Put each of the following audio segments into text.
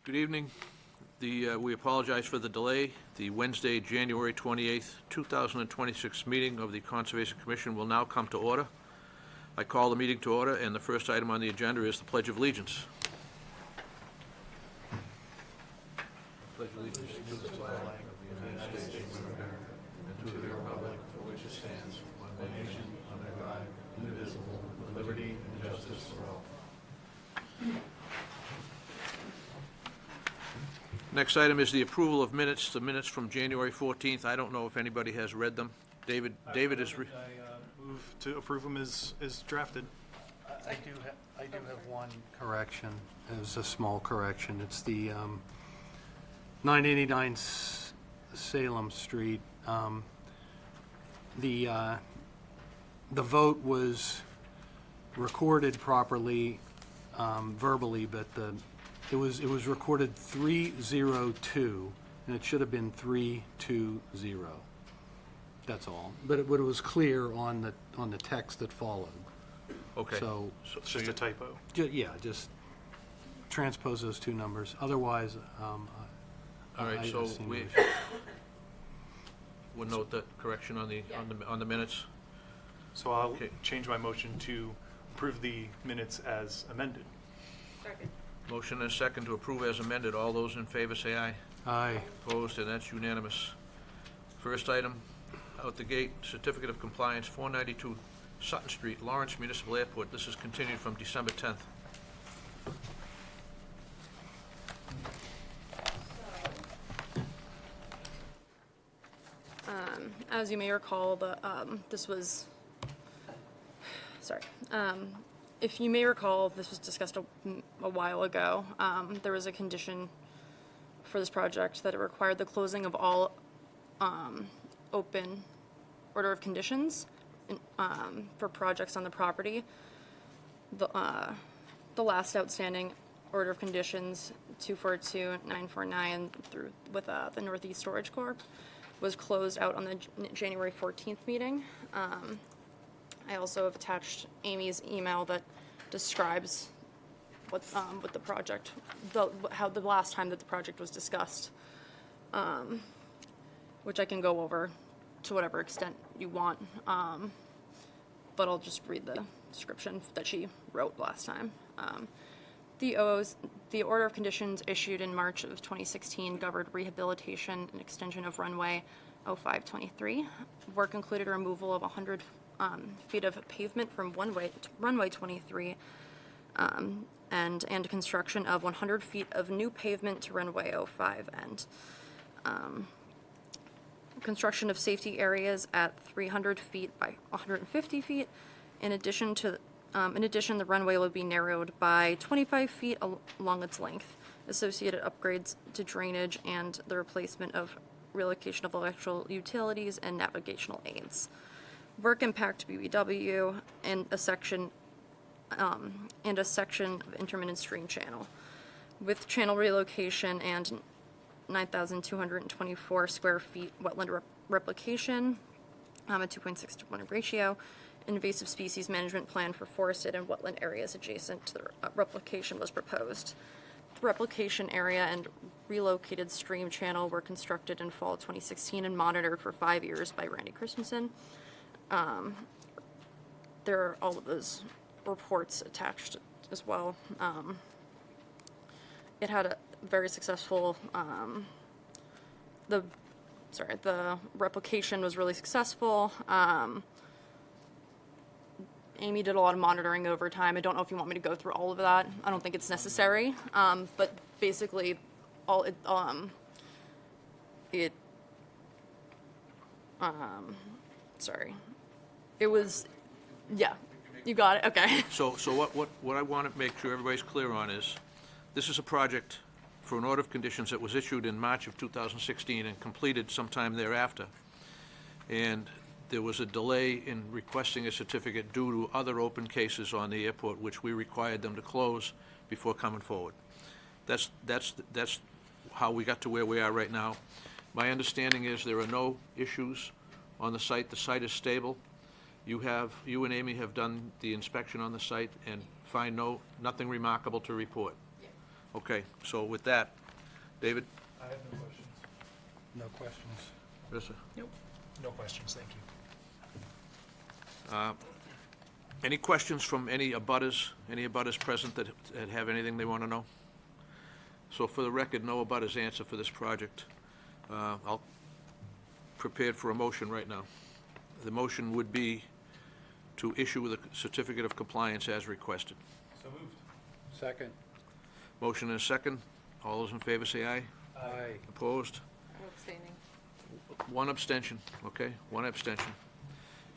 Good evening. We apologize for the delay. The Wednesday, January 28th, 2026 meeting of the Conservation Commission will now come to order. I call the meeting to order, and the first item on the agenda is the Pledge of Allegiance. Pledge allegiance to the flag of the United States of America and to the republic for which it stands, one nation, under God, indivisible, with liberty and justice for all. Next item is the approval of minutes, the minutes from January 14th. I don't know if anybody has read them. David is... I move to approve them as drafted. I do have one correction. It was a small correction. It's the 989 Salem Street. The vote was recorded properly verbally, but it was recorded 302, and it should have been 320. That's all. But it was clear on the text that followed. Okay. So It's just a typo. just transpose those two numbers. Otherwise, All right, so we'll note that correction on the minutes. So I'll Okay. change my motion to approve the minutes as amended. Second. Motion and a second to approve as amended. All those in favor say aye. aye. Opposed, and that's unanimous. First item, out the gate, certificate of compliance, 492 Sutton Street, Lawrence Municipal Airport. This is continued from December 10th. As you may recall, this was, sorry. If you may recall, this was discussed a while ago. There was a condition for this project that it required the closing of all open order of conditions for projects on the property. The last outstanding order of conditions, 242949 through with the Northeast Storage Corp, was closed out on the January 14th meeting. I also have attached Amy's email that describes what the project, how the last time that the project was discussed, which I can go over to whatever extent you want, but I'll just read the description that she wrote last time. The order of conditions issued in March of 2016 governed rehabilitation and extension of runway 0523. Work included a removal of 100 feet of pavement from runway 23 and construction of 100 feet of new pavement to runway 05 and construction of safety areas at 300 feet by 150 feet. In addition, the runway will be narrowed by 25 feet along its length. Associated upgrades to drainage and the replacement of relocation of electrical utilities and navigational aids. Work impact BBW and a section of intermittent stream channel, with channel relocation and 9,224 square feet wetland replication, a 2.6 to 1 ratio. Invasive species management plan for forested and wetland areas adjacent to the replication was proposed. The replication area and relocated stream channel were constructed in fall 2016 and monitored for 5 years by Randy Christensen. There are all of those reports attached as well. It had a very successful, the replication was really successful. Amy did a lot of monitoring over time. I don't know if you want me to go through all of that. I don't think it's necessary. But basically, it was, yeah, you got it, okay. So what I want to make sure everybody's clear on is, this is a project for an order of conditions that was issued in March of 2016 and completed sometime thereafter. And there was a delay in requesting a certificate due to other open cases on the airport, which we required them to close before coming forward. That's how we got to where we are right now. My understanding is there are no issues on the site. The site is stable. You and Amy have done the inspection on the site and find nothing remarkable to report. Yeah. Okay, so with that, David? I have no questions. No questions. Marissa? Nope. No questions, thank you. Any questions from any abutters present that have anything they want to know? So for the record, no abutters answer for this project. I'll prepared for a motion right now. The motion would be to issue the certificate of compliance as requested. So moved. Second. Motion and a second. All those in favor say aye. Aye. Opposed? I'm abstaining. One abstention, okay? One abstention.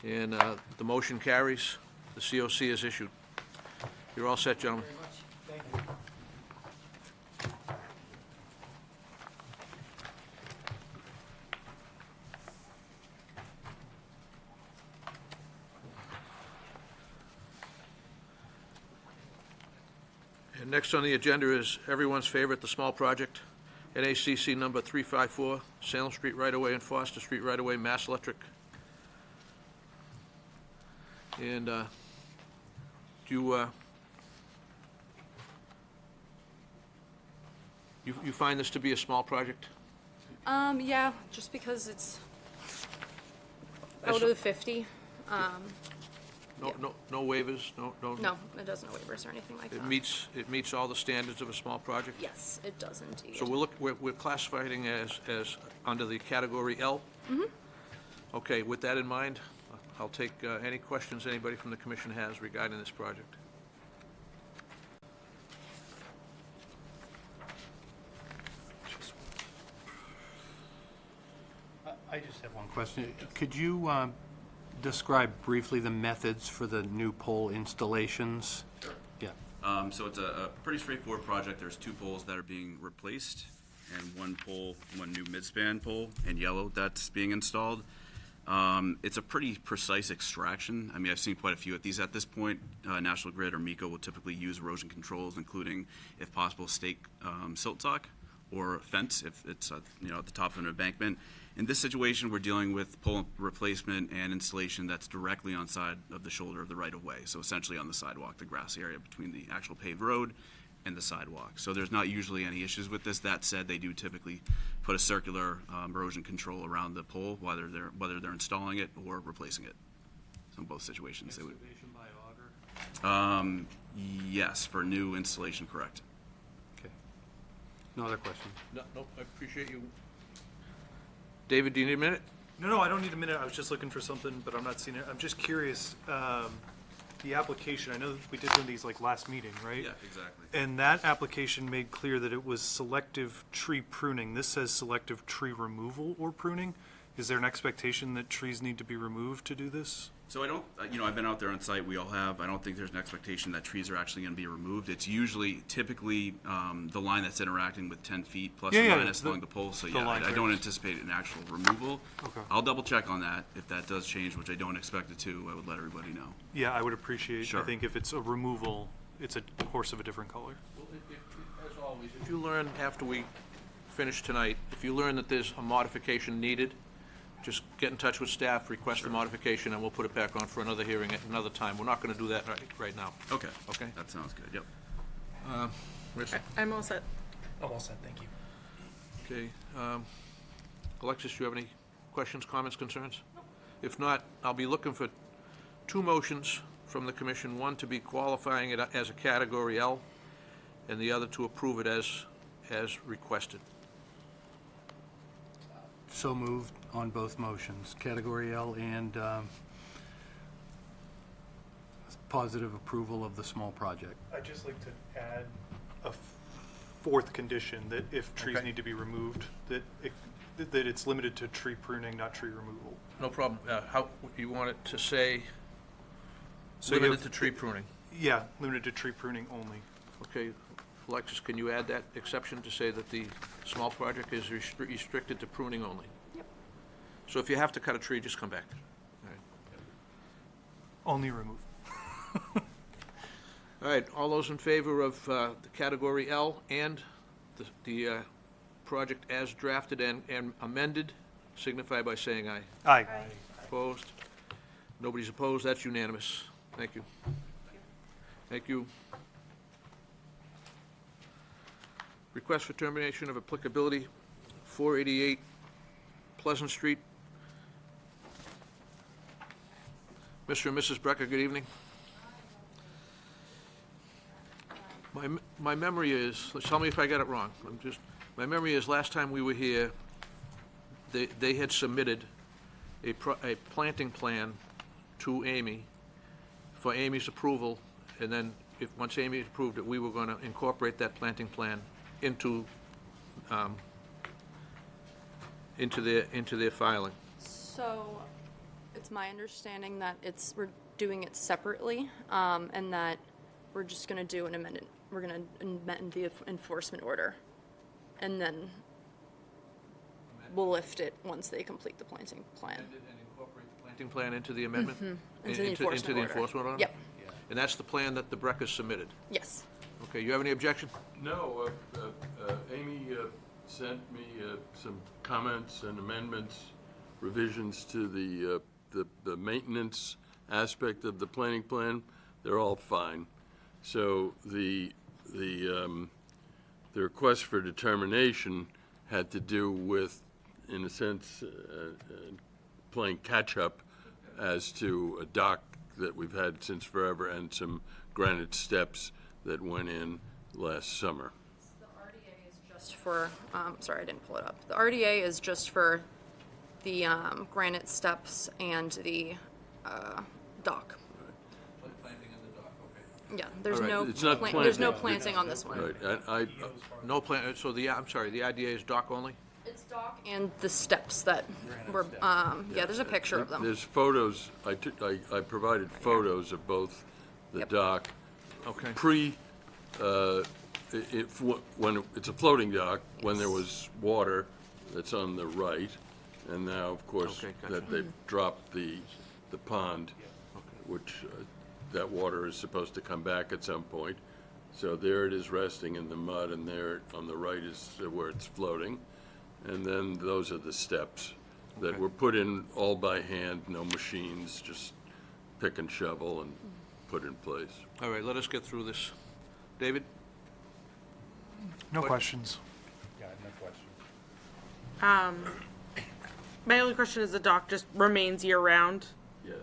And the motion carries. The COC is issued. You're all set, gentlemen. Thank you. And next on the agenda is everyone's favorite, the small project, NACC number 354, Salem Street right-of-way and Foster Street right-of-way, Mass Electric. And do you find this to be a small project? Yeah, just because it's That's- out of the 50. No waivers, no? No, it doesn't have waivers or anything like that. It meets all the standards of a small project? Yes, it does indeed. So we're classifying as under the category L? Mm-hmm. Okay, with that in mind, I'll take any questions anybody from the commission has regarding this project. I just have one question. Could you describe briefly the methods for the new pole installations? Sure. Yeah. So it's a pretty straightforward project. There's 2 poles that are being replaced and one new midspan pole in yellow that's being installed. It's a pretty precise extraction. I mean, I've seen quite a few of these at this point. National Grid or MECO will typically use erosion controls, including, if possible, stake silt sock or fence if it's at the top of an embankment. In this situation, we're dealing with pole replacement and installation that's directly on side of the shoulder of the right-of-way, so essentially on the sidewalk, the grassy area between the actual paved road and the sidewalk. So there's not usually any issues with this. That said, they do typically put a circular erosion control around the pole, whether they're installing it or replacing it. So in both situations, they would. Excavation by auger? Yes, for new installation, correct. Okay. No other questions? No, I appreciate you. David, do you need a minute? No, I don't need a minute. I was just looking for something, but I'm not seeing it. I'm just curious, the application, I know that we did one of these like last meeting, right? Yeah, exactly. And that application made clear that it was selective tree pruning. This says selective tree removal or pruning. Is there an expectation that trees need to be removed to do this? So I don't, I've been out there on site, we all have, I don't think there's an expectation that trees are actually gonna be removed. It's typically, the line that's interacting with 10 feet plus or Yeah, minus along the pole, so yeah, line I don't anticipate an actual removal. Okay. I'll double check on that. If that does change, which I don't expect it to, I would let everybody know. Yeah, I would appreciate, Sure. I think if it's a removal, it's a horse of a different color. Well, as always, if you learn after we finish tonight, if you learn that there's a modification needed, just get in touch with staff, request the modification, and we'll put it back on for another hearing at another time. We're not going to do that right now. Okay. Okay. That sounds good, yep. Rich? I'm all set. I'm all set, thank you. Okay. Alexis, do you have any questions, comments, concerns? If not, I'll be looking for 2 motions from the commission, one to be qualifying it as a category L, and the other to approve it as requested. So moved on both motions, category L and positive approval of the small project. I'd just like to add a 4th condition, that if trees Okay. need to be removed, that it's limited to tree pruning, not tree removal. No problem. How, you want it to say So you limited have- to tree pruning? Yeah, limited to tree pruning only. Okay, Alexis, can you add that exception to say that the small project is restricted to pruning only? Yep. So if you have to cut a tree, just come back. All right. Only remove. All right, all those in favor of the category L and the project as drafted and amended, signify by saying aye. Aye. Opposed? Nobody's opposed, that's unanimous. Thank you. Thank you. Request for termination of applicability, 488 Pleasant Street. Mr. and Mrs. Brecker, good evening. My memory is, tell me if I got it wrong, my memory is last time we were here, they had submitted a planting plan to Amy for Amy's approval, and then once Amy approved it, we were going to incorporate that planting plan into their filing. So, it's my understanding that we're doing it separately, and that we're just gonna do an amendment. We're gonna amend the enforcement order, and then we'll lift it once they complete the planting plan. And incorporate the planting plan into the amendment? Into the enforcement order. Enforcement order? Yep, And that's the plan that the Breckers submitted? yes. Okay, you have any objection? No, Amy sent me some comments and amendments, revisions to the maintenance aspect of the planning plan. They're all fine. So the request for determination had to do with, in a sense, playing catch-up as to a dock that we've had since forever and some granite steps that went in last summer. The RDA is just for, sorry, I didn't pull it up. The RDA is just for the granite steps and the dock. Planting in the dock, okay. Yeah, there's All right, no, it's not there's no planting. planting on this one. Right, No plan, so I'm sorry, the IDA is dock only? It's dock and the steps that were, yeah, there's a picture of them. There's photos, I provided photos of both the Yep. dock, Okay. when it's a floating dock, when there was water that's on the right, and now, of course, Okay, gotcha. that they've dropped the pond, which that water is supposed to come back at some point. So there it is resting in the mud, and there on the right is where it's floating. And then those are the steps that Okay. were put in all by hand, no machines, just pick and shovel and put in place. All right, let us get through this. David? No What- questions. My only question is the dock just remains year-round? Yes.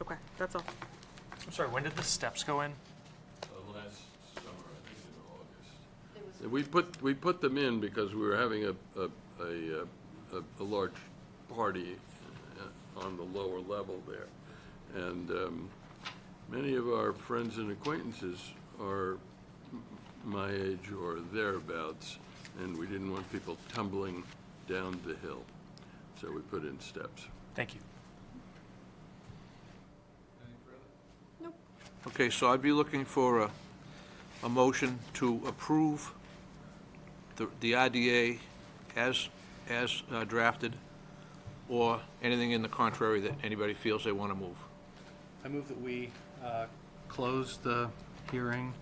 Okay, that's all. I'm sorry, when did the steps go in? Last summer, I think in August. We put them in because we were having a large party on the lower level there. And many of our friends and acquaintances are my age or thereabouts, and we didn't want people tumbling down the hill. So we put in steps. Thank you. Nope. Okay, so I'd be looking for a motion to approve the IDA as drafted, or anything in the contrary that anybody feels they want to move. I move that we close the hearing,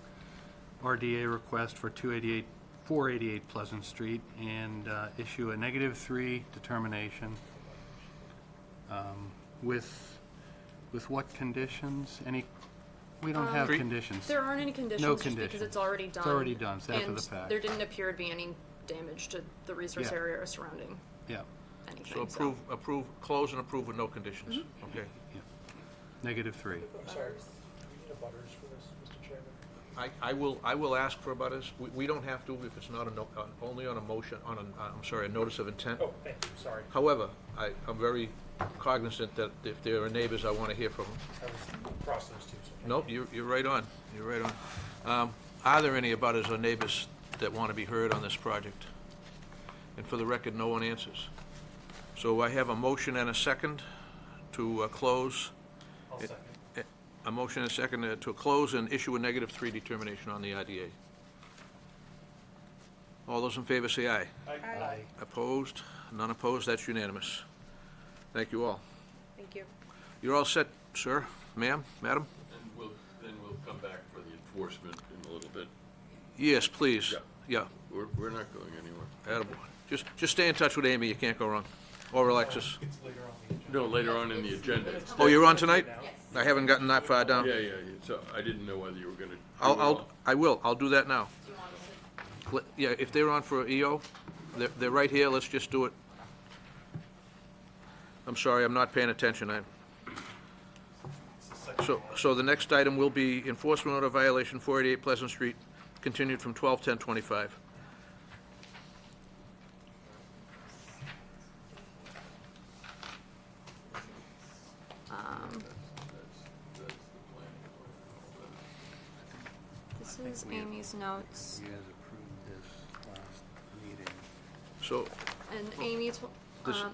RDA request for 488 Pleasant Street, and issue a -3 determination. With what conditions? We don't have Three- conditions. There aren't any conditions, No just because conditions. it's already done. It's already done, it's after and the fact. there didn't appear to be any damage to the resource Yeah. area or surrounding Yeah, anything. So close and approve with no conditions. Okay. -3. I'm sorry, do we need a butters for this, Mr. Chairman? I will ask for abutters. We don't have to if it's not only on a motion, a notice of intent. Oh, thank you, sorry. However, I'm very cognizant that if there are neighbors, I want to hear from them. I was across those two, so thank Nope, you're right on. You're right on. Are there any abutters or neighbors that want to be heard on this project? And for the record, no one answers. So I have a motion and a second to close. I'll second. A motion and a second to close and issue a -3 determination on the IDA. All those in favor say aye. Aye. Opposed? None opposed, that's unanimous. Thank you all. Thank you. You're all set, sir, ma'am, madam? And then we'll come back for the enforcement in a little bit. Yes, please. Yeah. Yeah, We're not going anywhere. attaboy. Just stay in touch with Amy, you can't go wrong. Or Alexis. It's later on the agenda. No, later on in the agenda. Oh, you're on tonight? I haven't gotten that far down. Yeah, so I didn't know whether you were gonna. I'll do that now. Yeah, if they're on for EO, they're right here, let's just do it. I'm sorry, I'm not paying attention. So the next item will be enforcement order violation 488 Pleasant Street, continued from 12/10/25. This is Amy's notes, You guys approved this last meeting. So and Amy, This-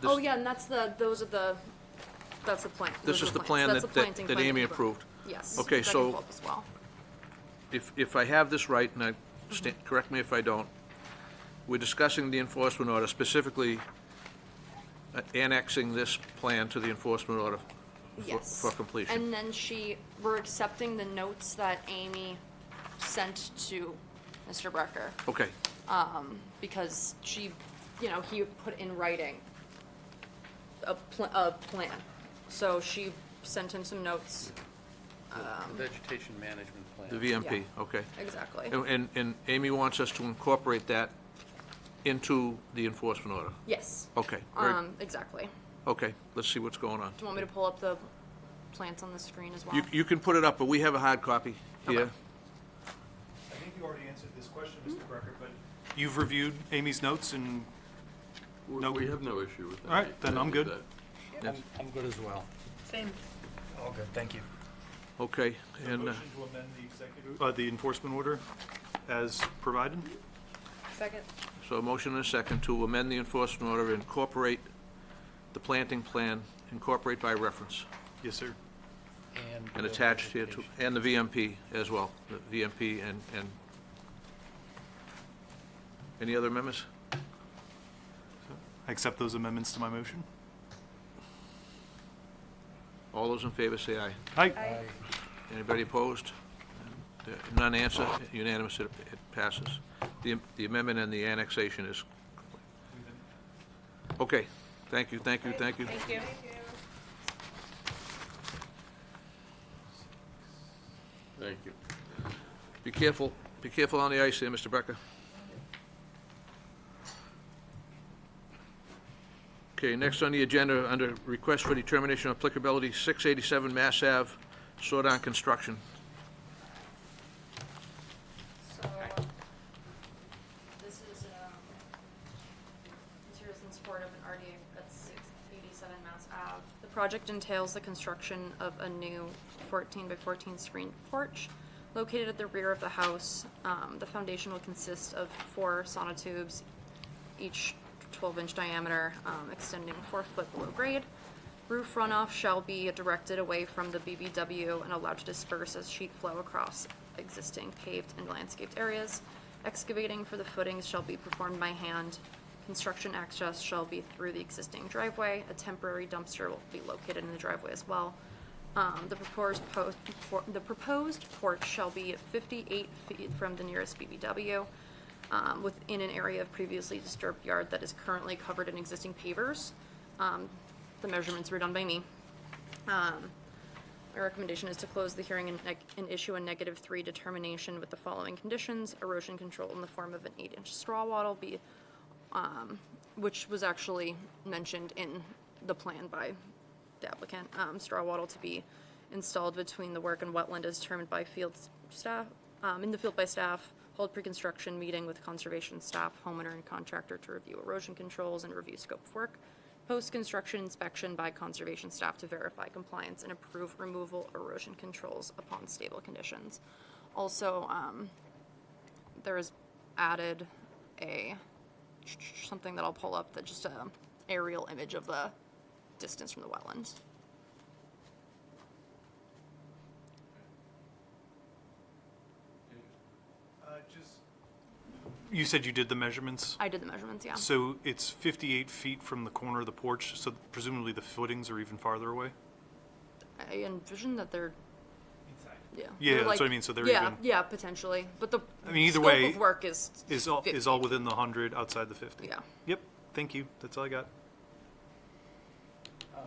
oh this- yeah, and that's the plan. this Those is are the plan That's the that planting plan Amy you approved. Yes. Okay, that can so- go up as well. If I have this right, and correct me if I don't, we're discussing the enforcement order, specifically annexing this plan to the enforcement order Yes. for completion. And then we're accepting the notes that Amy sent to Mr. Brecker, Okay, because he put in writing a plan. So she sent him some notes, Vegetation management plan. the VMP, Yeah. okay. exactly. And Amy wants us to incorporate that into the enforcement order. Yes, Okay, great. exactly. Okay, let's see what's going on. Do you want me to pull up the plans on the screen as well? You can put it up, but we have a hard copy here. I think you already answered this question, Mr. Brecker, but you've reviewed Amy's notes and, No. We have no issue with that. All right, then I'm good. That. I'm good as well. Same. All good, thank you. Okay, and motion to amend the executive, the enforcement order as provided? Second. so a motion and a second to amend the enforcement order, incorporate the planting plan, incorporate by reference, Yes, sir. and attached here to, and the VMP as well, the VMP and any other amendments? I accept those amendments to my motion. All those in favor say aye. Aye. Anybody opposed? None answer, unanimous, it passes. The amendment and the annexation is, okay, thank you, thank you, thank you. Thank you. Thank you. Be careful on the ice there, Mr. Brecker. Okay, next on the agenda, under request for determination of applicability, 687 Mass Ave, Sordon Construction. So, this is, materials in support of an RDA at 687 Mass Ave. The project entails the construction of a new 14 by 14 screen porch located at the rear of the house. The foundation will consist of 4 sonotubes, each 12-inch diameter, extending 4 foot below grade. Roof runoff shall be directed away from the BBW and allowed to disperse as sheet flow across existing paved and landscaped areas. Excavating for the footings shall be performed by hand. Construction access shall be through the existing driveway. A temporary dumpster will be located in the driveway as well. The proposed porch shall be 58 feet from the nearest BBW. Within an area of previously disturbed yard that is currently covered in existing pavers. The measurements were done by me. My recommendation is to close the hearing and issue a -3 determination with the following conditions: erosion control in the form of an 8-inch straw wattle which was actually mentioned in the plan by the applicant. Straw wattle to be installed between the work and wetland as determined by field staff, in the field by staff. Hold pre-construction meeting with conservation staff, homeowner, and contractor to review erosion controls and review scope of work. Post-construction inspection by conservation staff to verify compliance and approve removal erosion controls upon stable conditions. Also, there is added something that I'll pull up, that just a aerial image of the distance from the wetlands. You said you did the measurements? I did the measurements, yeah. So it's 58 feet from the corner of the porch, so presumably the footings are even farther away? I envision that they're. Yeah. Yeah, they're that's what I mean, so they're yeah, even- Yeah, potentially, but the I mean, either scope way, of work is Is all 50. within the 100, outside the 50? Yeah. Yep, thank you, that's all I got.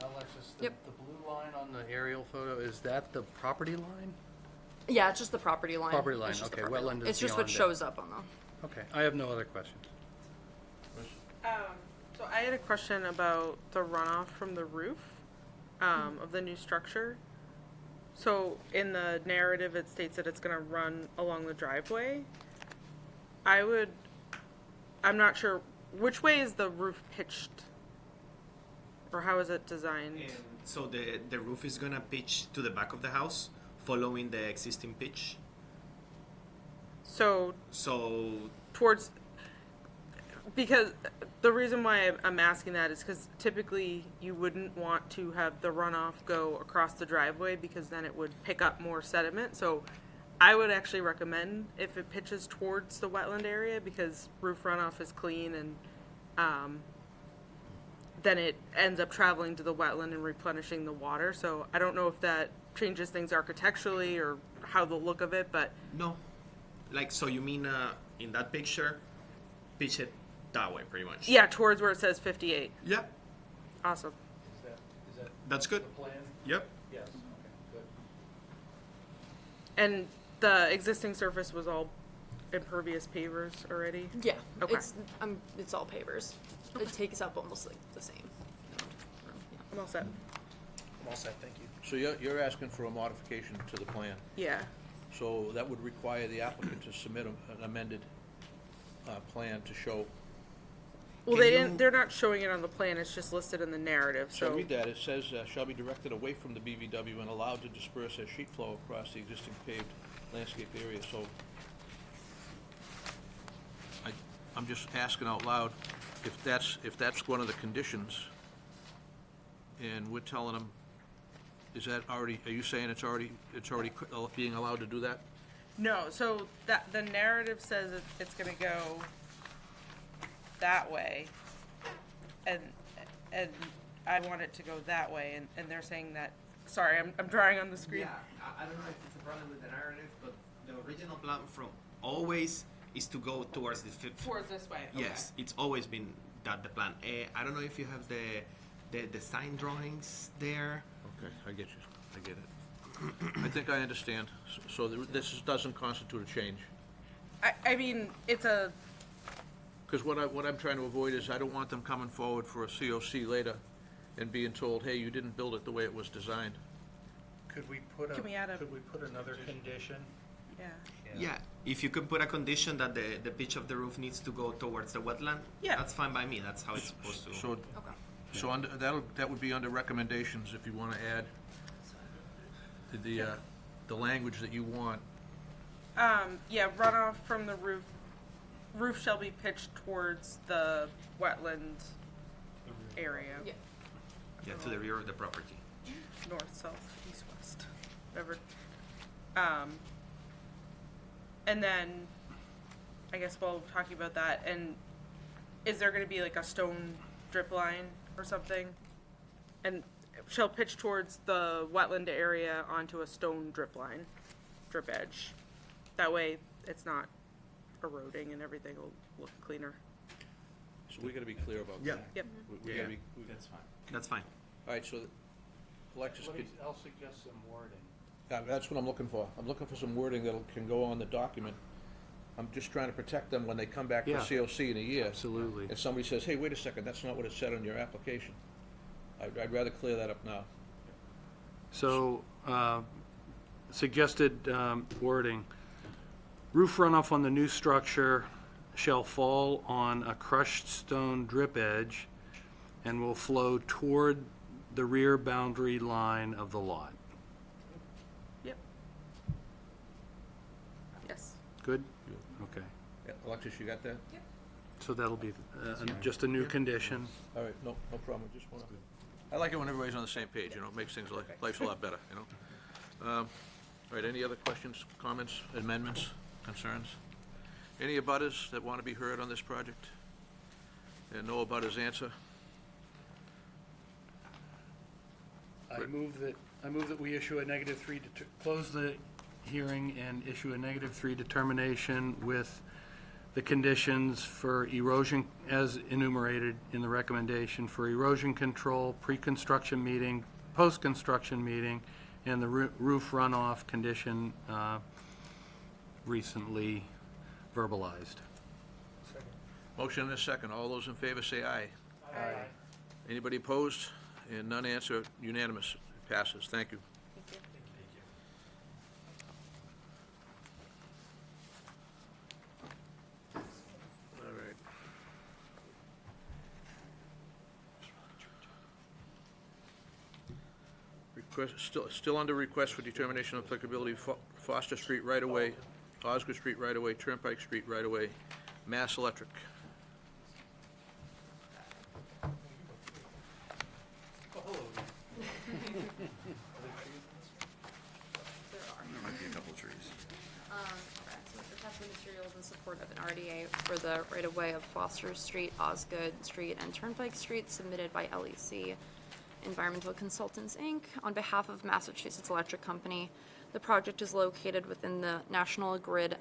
Alexis, Yep. the blue line on the aerial photo, is that the property line? Yeah, it's just the property line. Property line, It's just the okay, property wetland line. is It's just what beyond it. shows up on the. Okay, I have no other questions. So I had a question about the runoff from the roof of the new structure. So in the narrative, it states that it's going to run along the driveway. I'm not sure, which way is the roof pitched? Or how is it designed? So the roof is gonna pitch to the back of the house, following the existing pitch. So So towards, because the reason why I'm asking that is because typically you wouldn't want to have the runoff go across the driveway because then it would pick up more sediment. So I would actually recommend if it pitches towards the wetland area because roof runoff is clean and then it ends up traveling to the wetland and replenishing the water. So I don't know if that changes things architecturally or how the look of it, but no, like so you mean in that picture, pitch it that way pretty much. yeah, towards where it says 58. Yep. Awesome. Is that That's good. the plan? Yep. Yes, okay, good. And the existing surface was all impervious pavers already? Yeah, Okay. it's all pavers. It takes up almost like the same. I'm all set. I'm all set, thank you. So you're asking for a modification to the plan. Yeah. So that would require the applicant to submit an amended plan to show. Well, Can you- they're not showing it on the plan, it's just listed in the narrative, So so. read that, it says, shall be directed away from the BVW and allowed to disperse as sheet flow across the existing paved landscape area, so I'm just asking out loud, if that's one of the conditions, and we're telling them, is that already, are you saying it's already being allowed to do that? No, so that, the narrative says it's gonna go that way, and I want it to go that way, and they're saying that, sorry, I'm drawing on the screen. Yeah, I don't know if it's a problem with the narrative, but the original plan from always is to go towards the Towards this way, okay. Yes, it's always been that the plan. I don't know if you have the design drawings there. Okay, I get you, I get it. I think I understand, so this doesn't constitute a change. I mean, it's a, Because what I'm trying to avoid is I don't want them coming forward for a COC later and being told, hey, you didn't build it the way it was designed. Could we put Can we add a- could we put another condition? yeah. Yeah, if you can put a condition that the pitch of the roof needs to go towards the wetland, Yeah. that's fine by me. That's how it's supposed to. So, so under, that would be under recommendations if you want to add the language that you want. Yeah, runoff from the roof shall be pitched towards the wetland area. Yeah. Yeah, to the rear of the property. North, south, east, west, whatever. And then, I guess while we're talking about that, and is there gonna be like a stone drip line or something? And shall pitch towards the wetland area onto a stone drip line, drip edge. That way, it's not eroding and everything will look cleaner. So we gotta be clear about Yeah. that. Yep. We gotta be, That's fine. That's fine. all right, so Alexis, could, I'll suggest some wording. that's what I'm looking for. I'm looking for some wording that can go on the document. I'm just trying to protect them when they come back for Yeah. COC in a year. Absolutely. And somebody says, hey, wait a second, that's not what it said on your application. I'd rather clear that up now. So, suggested wording, roof runoff on the new structure shall fall on a crushed stone drip edge and will flow toward the rear boundary line of the lot. Yep. Yes. Good? Okay. Yeah, Alexis, you got that? So that'll be just a new condition. All right, no problem, just wanna, I like it when everybody's on the same page, you know, it makes things like, life's a lot better, you know? All right, any other questions, comments, amendments, concerns? Any abutters that want to be heard on this project? And no abutters answer? I move that we issue a -3, close the hearing and issue a -3 determination with the conditions for erosion, as enumerated in the recommendation, for erosion control, pre-construction meeting, post-construction meeting, and the roof runoff condition recently verbalized. Motion and a second. All those in favor say aye. Aye. Anybody opposed? And none answer unanimous. Passes. Thank you. Thank you. All right. Still under request for determination of applicability, Foster Street right-of-way, Osgood Street right-of-way, Turnpike Street right-of-way, Mass Electric. There might be a couple trees. Correct. So attachment materials in support of an RDA for the right-of-way of Foster Street, Osgood Street, and Turnpike Street submitted by LEC Environmental Consultants, Inc. on behalf of Massachusetts Electric Company. The project is located within the National Grid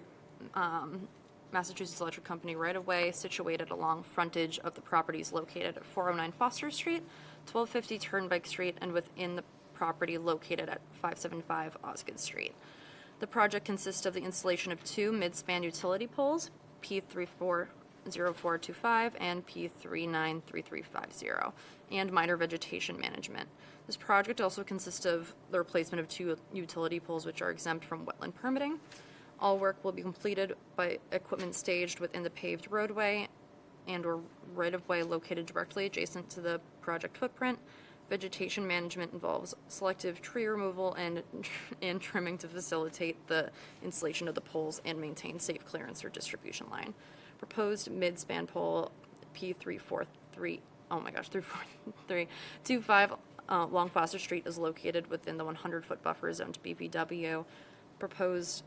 Massachusetts Electric Company right-of-way, situated along frontage of the properties located at 409 Foster Street, 1250 Turnpike Street, and within the property located at 575 Osgood Street. The project consists of the installation of two mid-span utility poles, P340425 and P393350, and minor vegetation management. This project also consists of the replacement of two utility poles which are exempt from wetland permitting. All work will be completed by equipment staged within the paved roadway and/or right-of-way located directly adjacent to the project footprint. Vegetation management involves selective tree removal and trimming to facilitate the installation of the poles and maintain safe clearance for distribution line. Proposed mid-span pole P34325 along Foster Street is located within the 100-foot buffer zone to BVW. Proposed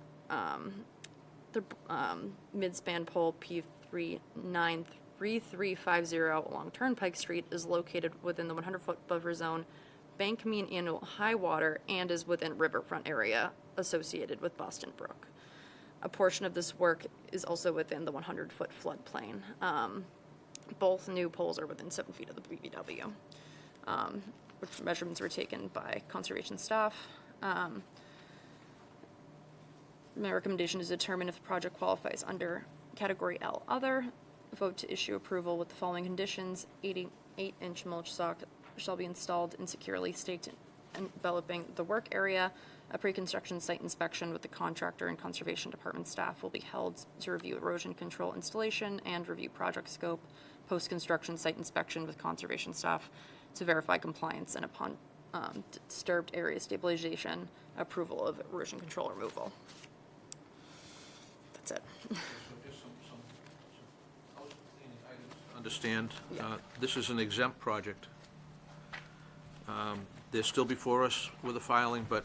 mid-span pole P393350 along Turnpike Street is located within the 100-foot buffer zone, bank mean annual high water, and is within riverfront area associated with Boston Brook. A portion of this work is also within the 100-foot floodplain. Both new poles are within 7 feet of the BVW, which measurements were taken by conservation staff. My recommendation is to determine if the project qualifies under Category L Other. Vote to issue approval with the following conditions. 88-inch mulch stock shall be installed and securely staked enveloping the work area. A pre-construction site inspection with the contractor and conservation department staff will be held to review erosion control installation and review project scope. Post-construction site inspection with conservation staff to verify compliance, and upon disturbed area stabilization, approval of erosion control removal. That's it. So just some house cleaning items to understand. Yeah. This is an exempt project. They're still before us with a filing, but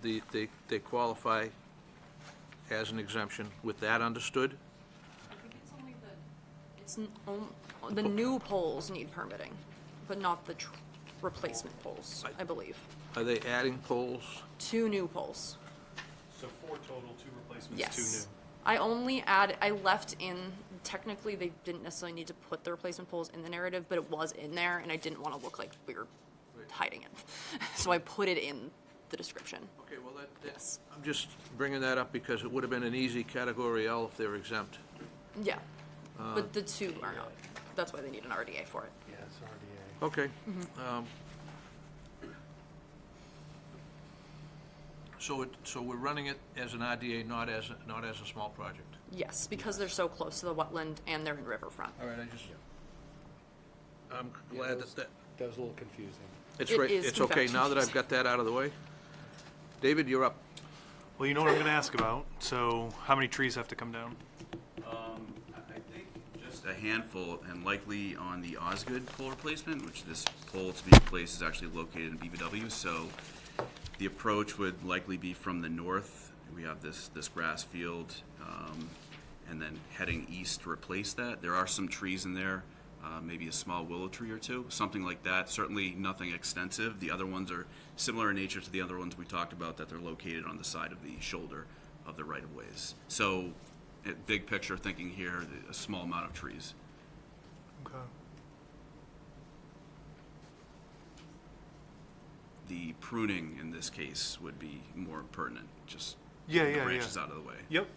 they qualify as an exemption. With that understood? I think it's only the new poles need permitting, but not the replacement poles, I believe. Are they adding poles? 2 new poles. So 4 total, 2 replacements, 2 Yes. new. I left in, technically they didn't necessarily need to put the replacement poles in the narrative, but it was in there and I didn't want to look like we were hiding it. So I put it in the description. Okay, well, Yes. I'm just bringing that up because it would have been an easy Category L if they were exempt. Yeah, but the 2 are not. That's why they need an RDA for it. Yeah, it's RDA. Okay. Mm-hmm. So we're running it as an RDA, not as a small project. Yes, because they're so close to the wetland and they're in riverfront. All right, I'm glad that That was a little confusing. it's It right, is, it's in okay fact, now that I've got that out of the way. David, you're up. Well, you know what I'm going to ask about. So how many trees have to come down? I think just a handful, and likely on the Osgood pole replacement, which this pole to be replaced is actually located in BVW. So the approach would likely be from the north. We have this grass field, and then heading east to replace that. There are some trees in there, maybe a small willow tree or 2, something like that. Certainly nothing extensive. The other ones are similar in nature to the other ones we talked about, that they're located on the side of the shoulder of the right-of-ways. So, big picture thinking here, a small amount of trees. Okay. The pruning in this case would be more pertinent, just Yeah, the yeah, branches yeah. out of the way. Yep.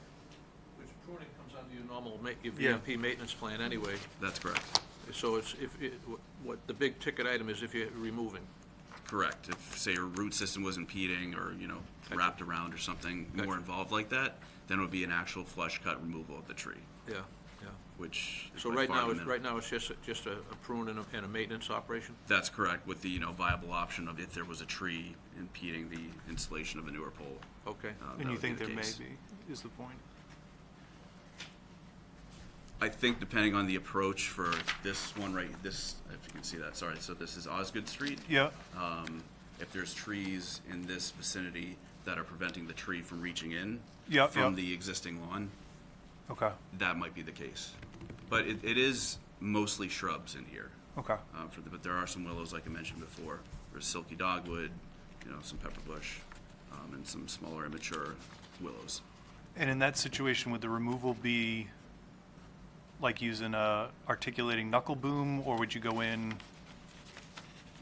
Which pruning comes It's under your normal your Yeah. VMP maintenance plan anyway, That's correct. so it's, what the big ticket item is if you're removing. Correct. If, say, your root system was impeding or, wrapped around or something more Gotcha. involved like that, then it would be an actual flush cut removal of the tree, Yeah, yeah. which is So by right far now, the it's, minimum. right now, it's just a prune and a maintenance operation? That's correct, with the, viable option of if there was a tree impeding the installation of a newer pole. Okay. that And you would be think the there may case. be, is the point? I think depending on the approach for this one if you can see that, sorry, so this is Osgood Street. Yeah, If there's trees in this vicinity that are preventing the tree from reaching in Yeah, from yeah. the existing lawn, okay, that might be the case. But it is mostly shrubs in here. okay. But there are some willows, like I mentioned before. There's silky dogwood, some pepper bush, and some smaller immature willows. And in that situation, would the removal be like using a articulating knuckle boom, or would you go in,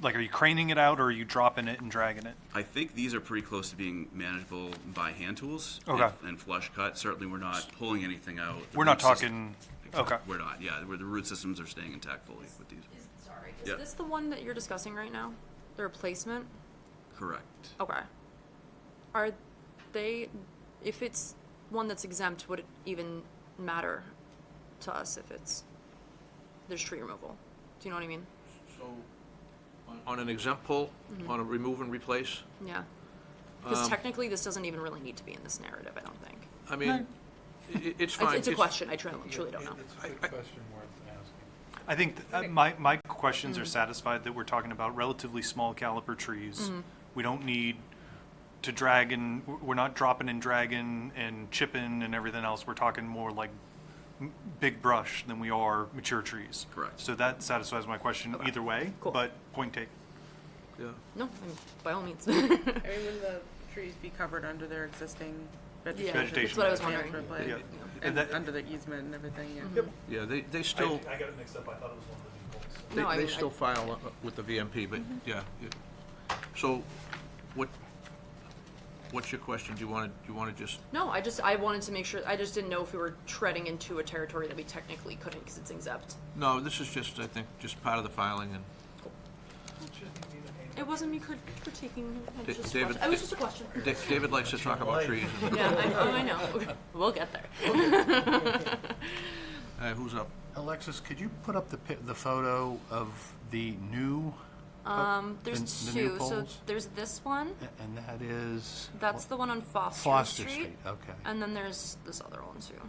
like, are you craning it out, or are you dropping it and dragging it? I think these are pretty close to being manageable by hand tools. Okay. And flush cut. Certainly, we're not pulling anything out. The We're not root system- talking, okay. We're not, yeah. Where the root systems are staying intact fully with these. Sorry, Yeah. is this the one that you're discussing right now? The replacement? Correct. Okay. Are they, if it's one that's exempt, would it even matter to us if there's tree removal? Do you know what I mean? So, on an exempt pole, on a remove and replace, Yeah. Because technically, this doesn't even really need to be in this narrative, I don't think. I mean, it's fine. It's a question, I truly don't know. It's a good question worth asking. I think my questions are satisfied that we're talking about relatively small caliper trees. We don't need to drag and, we're not dropping and dragging and chipping and everything else. We're talking more like big brush than we are mature trees. Correct. So that satisfies my question Okay. either way, Cool. but point taken. Yeah. No, I mean, by all means. I mean, wouldn't the trees be covered under their existing vegetation? Vegetation That's what I was wondering. management plan? Yeah. And that- under the easement and everything, yeah. Yeah, they still, I got it mixed up. I thought it was one of the new poles. they No, I they mean, still file with the VMP, but, yeah. So, what's your question? Do you want to just, No, I wanted to make sure, I just didn't know if we were treading into a territory that we technically couldn't because it's exempt. no, this is just, I think, just part of the filing, and It wasn't me critiquing, it was just a David- question. It was just a question. David likes to talk about trees. and- Yeah, I know. We'll get there. Who's up? Alexis, could you put up the photo of the new, There's The new two. So poles? there's this one. and that is? That's the one on Foster, Foster Street, okay. And then there's this other one too.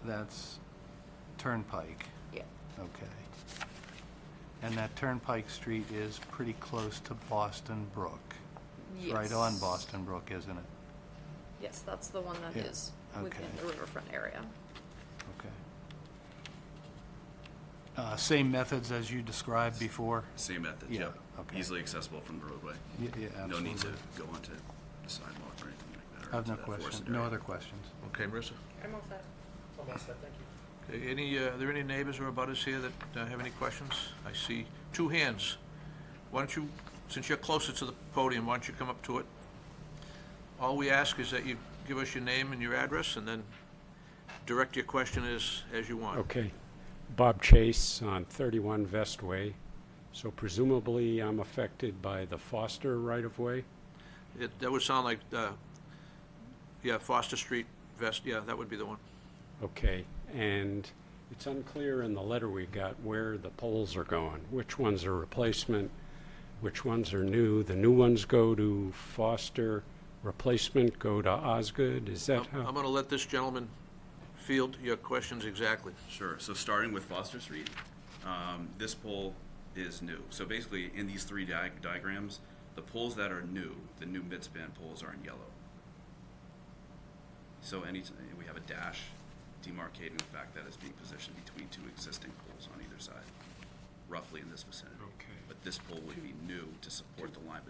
That's Turnpike, Yeah. okay. And that Turnpike Street is pretty close to Boston Brook. It's right on Yes. Boston Brook, isn't it? Yes, that's the one that Yeah, is within okay. the riverfront area. Okay. Same methods as you described before? Same method, Yeah, yep. okay. Easily accessible from the roadway. Yeah, absolutely. No need to go onto the sidewalk or anything like that. or I have into no that question, forested no area. other questions. Okay, Marissa? I'm all set. Almost set, thank you. Okay, are there any neighbors or abutters here that have any questions? I see two hands. Why don't you, since you're closer to the podium, why don't you come up to it? All we ask is that you give us your name and your address, and then direct your question as you want. Okay. Bob Chase on 31 Vestway. So presumably I'm affected by the Foster right-of-way? That would sound like, yeah, Foster Street, yeah, that would be the one. Okay. And it's unclear in the letter we got where the poles are going. Which ones are replacement? Which ones are new? The new ones go to Foster, replacement go to Osgood? Is that I'm how? going to let this gentleman field your questions exactly. Sure. So starting with Foster Street, this pole is new. So basically, in these three diagrams, the poles that are new, the new midspan poles, are in yellow. So we have a dash demarcating the fact that it's being positioned between two existing poles on either side, roughly in this vicinity. Okay. But this pole would be new to support the line.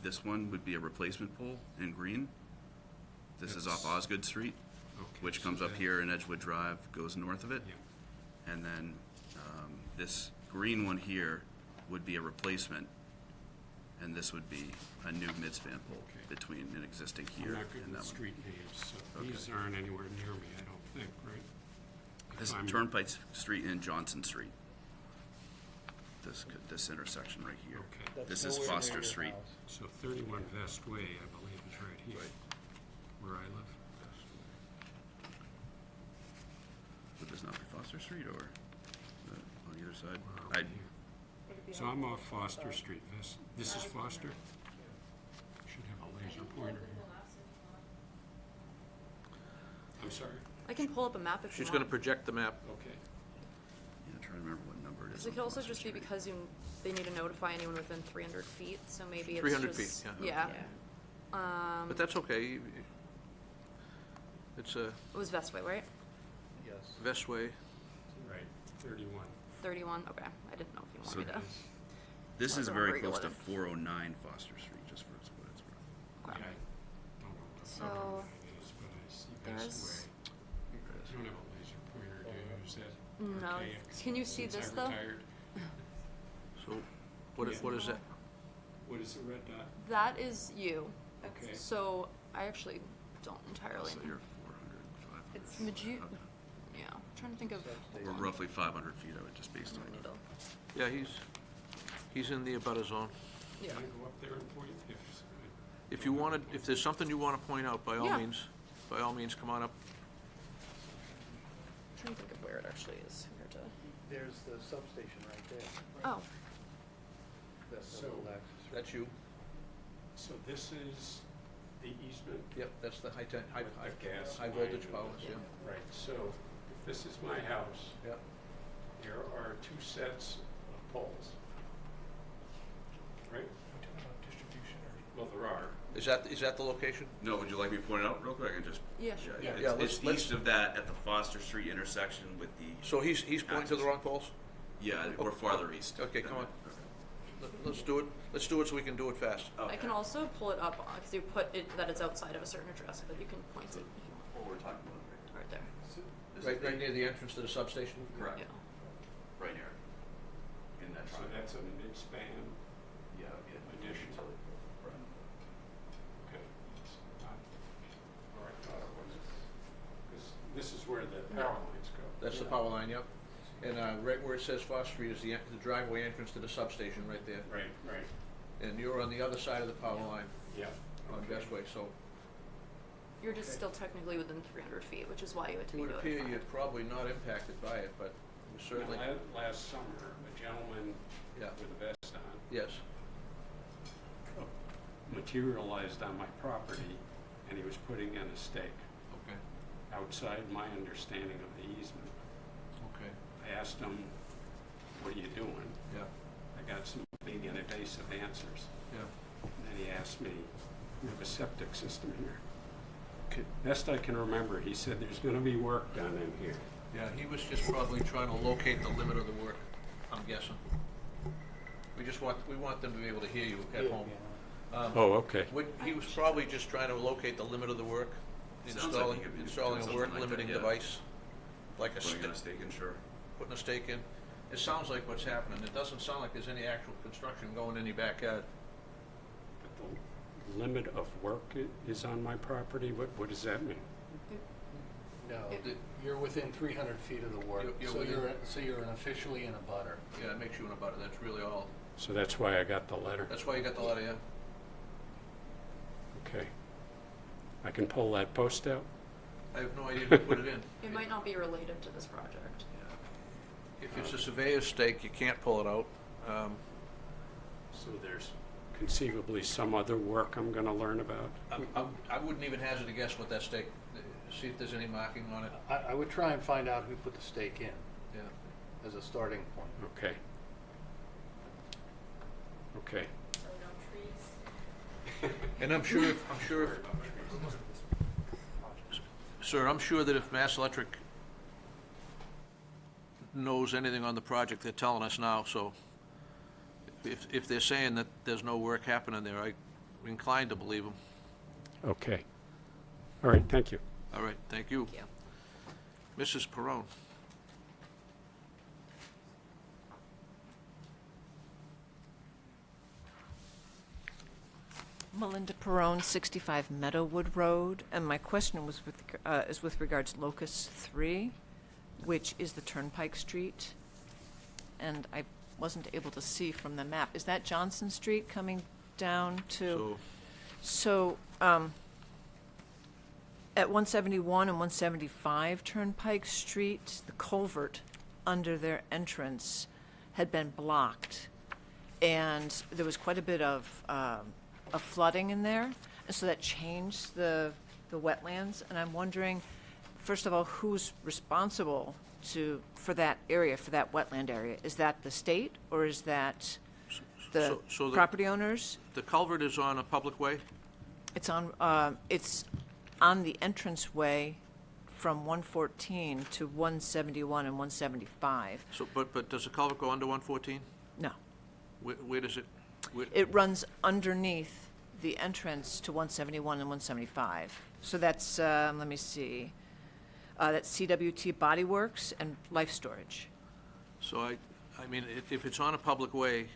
This one would be a replacement pole in green. This is off Osgood Street, which comes up here in Edgewood Drive, goes north of it. And then this green one here would be a replacement and this would be a new midspan pole Okay. between an existing I'm here not good and with that one. street names, so Okay. these aren't anywhere near me, I don't think, right? This is I'm- Turnpike Street and Johnson Street. This intersection right here. Okay. That's This is nowhere near Foster your Street. house. So 31 Vest Way, I believe, is right here, Right. where I live. Would this not be Foster Street or on either side? Where are I, we here? So I'm off Foster Street. This is Foster? Should have a laser pointer here. I'm sorry? I can pull up a map if you She's want. going to project the map. Okay. yeah, trying to remember what number it is. It on could also Foster just be Street. because they need to notify anyone within 300 feet, so maybe it's 300 just. feet, Yeah, But that's okay. It's a it was Vestway, right? Yes. Vestway. Right, 31. 31, okay. I didn't know if you So wanted me to. This is Wasn't very where you close to live. 409 Foster Street, just for its what it's worth. Okay. Yeah, I don't know what So, number it is, but I see Best there's- Way. You don't have a laser pointer, do you? Is that No. archaic Can you see since I this, though? retired? So what is that? What is the red dot? That is you. Okay. So I actually don't entirely. So you're 400, 500. It's Maju. Yeah, I'm trying to think of. Or roughly 500 feet, I would just based on it. Needle. Yeah, he's in the abutter zone. Yeah. Can I go up there and point? If you wanted, if there's something you want to point out, by all Yeah. means, come on up. I'm trying to think of where it actually is compared to. There's the substation right there. Oh, That's the So- little access. That's you. So this is the easement? Yep, that's the high with the gas high voltage line. powers, yeah. Right, so if this is my house, Yep. there are two sets of poles. Right? Distribution or. Well, there are. Is that the location? No, would you like me to point it out real quick and just? yeah, sure. Yeah, It's let's- east of that at the Foster Street intersection with the, So he's pointing to the wrong poles? yeah, we're farther east. Okay, come on. Let's do it. Let's do it so we can do it fast. I can also pull it up because you put it that it's outside of a certain address, but you can point it What we're talking about right there. Right near the entrance to the substation? Correct. Yeah. Right here. In that So triangle. that's a mid-span Yeah, addition. Okay. It's not where I thought it was. 'Cause this is where the power lines go. That's the power line, yep. And right where it says Foster Street is the driveway entrance to the substation right there. Right, right. And you're on the other side of the power line Yeah. on Bestway, so You're just still technically within 300 feet, which is why you had to it be would appear notified. you're probably not impacted by it, but we certainly, Last summer, a gentleman Yeah. with a vest on yes. materialized on my property, and he was putting in a stake Okay, outside my understanding of the easement. okay, I asked him, "What are you doing?" yeah, I got some big and evasive answers. yeah. And then he asked me, "We have a septic system here." Okay. Best I can remember, he said, "There's gonna be work done in here." Yeah, he was just probably trying to locate the limit of the work, I'm guessing. We want them to be able to hear you at home. Oh, okay. He was probably just trying to locate the limit of the work, Sounds like he could be installing doing a work something like that, limiting yeah. device, like a Putting in a stick, stake in, sure. putting a stake in. It sounds like what's happening. It doesn't sound like there's any actual construction going in your backyard. But the limit of work is on my property? What does that mean? No, It- you're within 300 feet of the work, You're so within- you're officially in a butter. Yeah, it makes you in a butter. That's really all. So that's why I got the letter? That's why you got the letter, yeah? Okay. I can pull that post out? I have no idea who put it in. It might not be related to this project. If it's a surveyor's stake, you can't pull it out. So there's conceivably some other work I'm gonna learn about? I wouldn't even hazard a guess what that stake, see if there's any marking on it. I would try and find out who put the stake in Yeah. as a starting point. Okay. Okay. And I'm sure if, sir, I'm sure that if Mass Electric knows anything on the project, they're telling us now, so if they're saying that there's no work happening there, I'm inclined to believe them. Okay. All right, thank you. All right, thank you. Thank you. Mrs. Perone. Melinda Perone, 65 Meadowwood Road, and my question was is with regards to Locust 3, which is the Turnpike Street, and I wasn't able to see from the map. Is that Johnson Street coming down to? So, at 171 and 175 Turnpike Street, the culvert under their entrance had been blocked, and there was quite a bit of flooding in there, and so that changed the wetlands. And I'm wondering, first of all, who's responsible for that area, for that wetland area? Is that the state, or is that the So property owners? The culvert is on a public way? It's on the entranceway from 114 to 171 and 175. So, but does the culvert go under 114? No. Where does it? It runs underneath the entrance to 171 and 175. So that's, let me see, that's CWT Body Works and Life Storage. So I mean, if it's on a public way,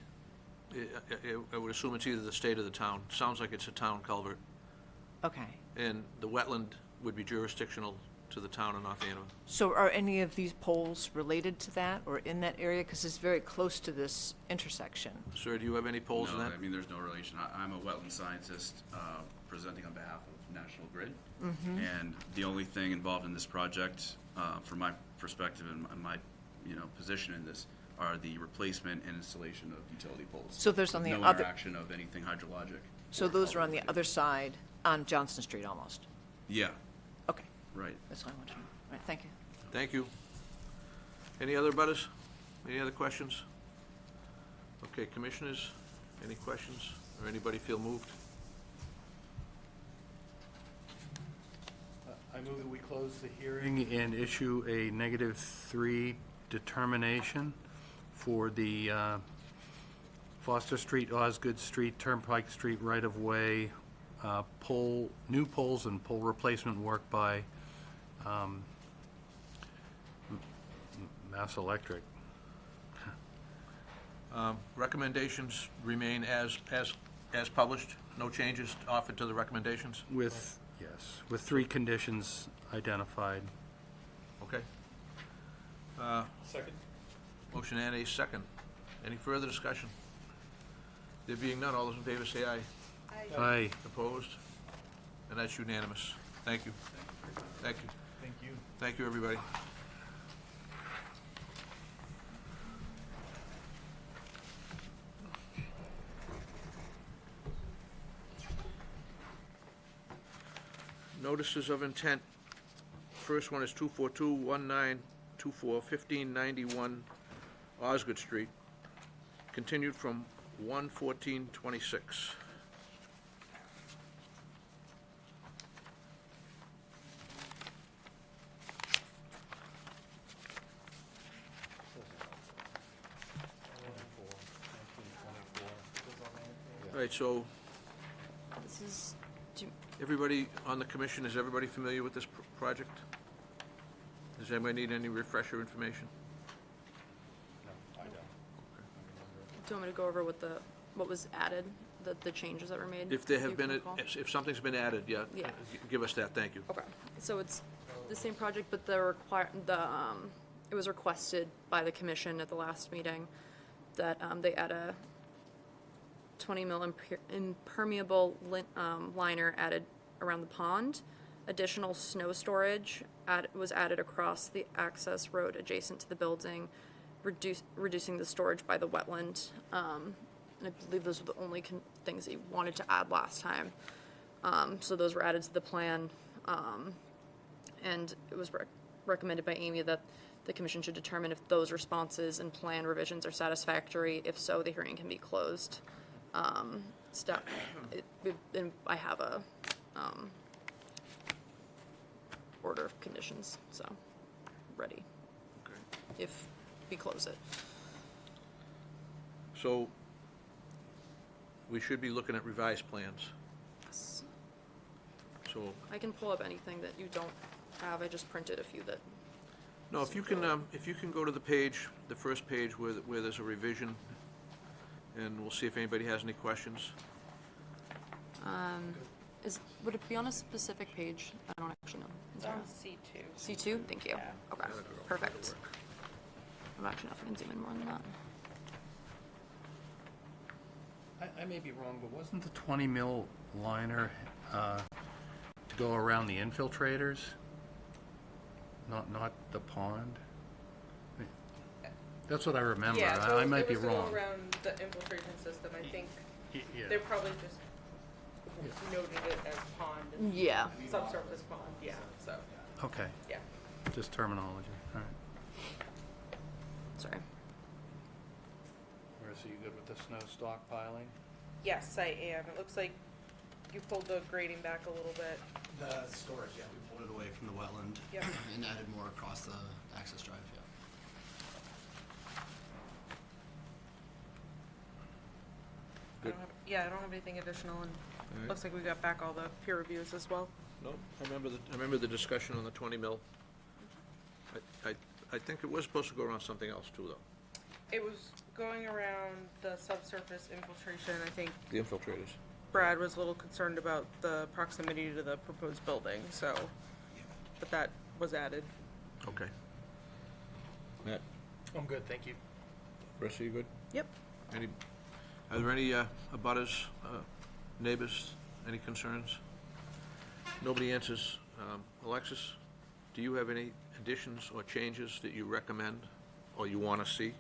I would assume it's either the state or the town. Sounds like it's a town culvert. Okay. And the wetland would be jurisdictional to the town of North Andover. So are any of these poles related to that or in that area? Because it's very close to this intersection. Sir, do you have any polls in No, that? I mean, there's no relation. I'm a wetland scientist presenting on behalf of National Grid. And the only thing involved in this project, from my perspective and my position in this, are the replacement and installation of utility poles. So there's on the no other- interaction of anything hydrologic. So those are on the other side on Johnson Street almost? Yeah, Okay, right. that's what I want to know. All right, thank you. Thank you. Any other butters? Any other questions? Okay, commissioners, any questions? Or anybody feel moved? I move that we close the hearing and issue a -3 determination for the Foster Street, Osgood Street, Turnpike Street right-of-way, new poles and pole replacement work by Mass Electric. Recommendations remain as published? No changes offered to the recommendations? With 3 conditions identified. Okay. Second? Motion and a second. Any further discussion? There being none, all those in favor say aye. Aye. Opposed? And that's unanimous. Thank you. Thank you. Thank you. Thank you, everybody. Notices of intent. First one is 242-1924-1591 Osgood Street, continued from 1/14/26. All right, so This is, everybody on the commission, is everybody familiar with this project? Does anybody need any refresher information? do you want me to go over what was added, the changes that were made? If there You have been, can recall? if something's been added, yeah. Yeah. Give us that, thank you. Okay, so it's the same project, but it was requested by the commission at the last meeting that they add a 20 mil impermeable liner added around the pond. Additional snow storage was added across the access road adjacent to the building, reducing the storage by the wetland. And I believe those were the only things that you wanted to add last time. So those were added to the plan. And it was recommended by Amy that the commission should determine if those responses and plan revisions are satisfactory. If so, the hearing can be closed. And I have a order of conditions, so ready Okay. if we close it. So, we should be looking at revised plans. Yes. So, I can pull up anything that you don't have. I just printed a few that. no, if you can go to the page, the first page where there's a revision, and we'll see if anybody has any questions. Would it be on a specific page? I don't actually know. It's on C2. C2? Thank you. Yeah. Okay, perfect. I'm actually not if I can zoom in more than that. I may be wrong, but wasn't the 20 mil liner to go around the infiltrators? Not the pond? That's what I remember. Yeah, so I might it be was to go wrong. around the infiltration system. I think Yeah. they probably just noted it as pond and Yeah. subsurface pond. Yeah. So Okay, yeah. just terminology. All right. Sorry. Marissa, you good with the snow stockpiling? Yes, I am. It looks like you pulled the grading back a little bit. The storage, yeah, we pulled it away from the wetland. Yep. And added more across the access drive, yeah. I don't have anything additional, and right. looks like we got back all the peer reviews as well. No, I remember the discussion on the 20 mil. I think it was supposed to go around something else too, though, It was going around the subsurface infiltration. I think the infiltrators. Brad was a little concerned about the proximity to the proposed building, so, but that was added. Okay. Matt, I'm good, thank you. Marissa, you good? Yep. Are there any abutters, neighbors, any concerns? Nobody answers. Alexis, do you have any additions or changes that you recommend or you want to see?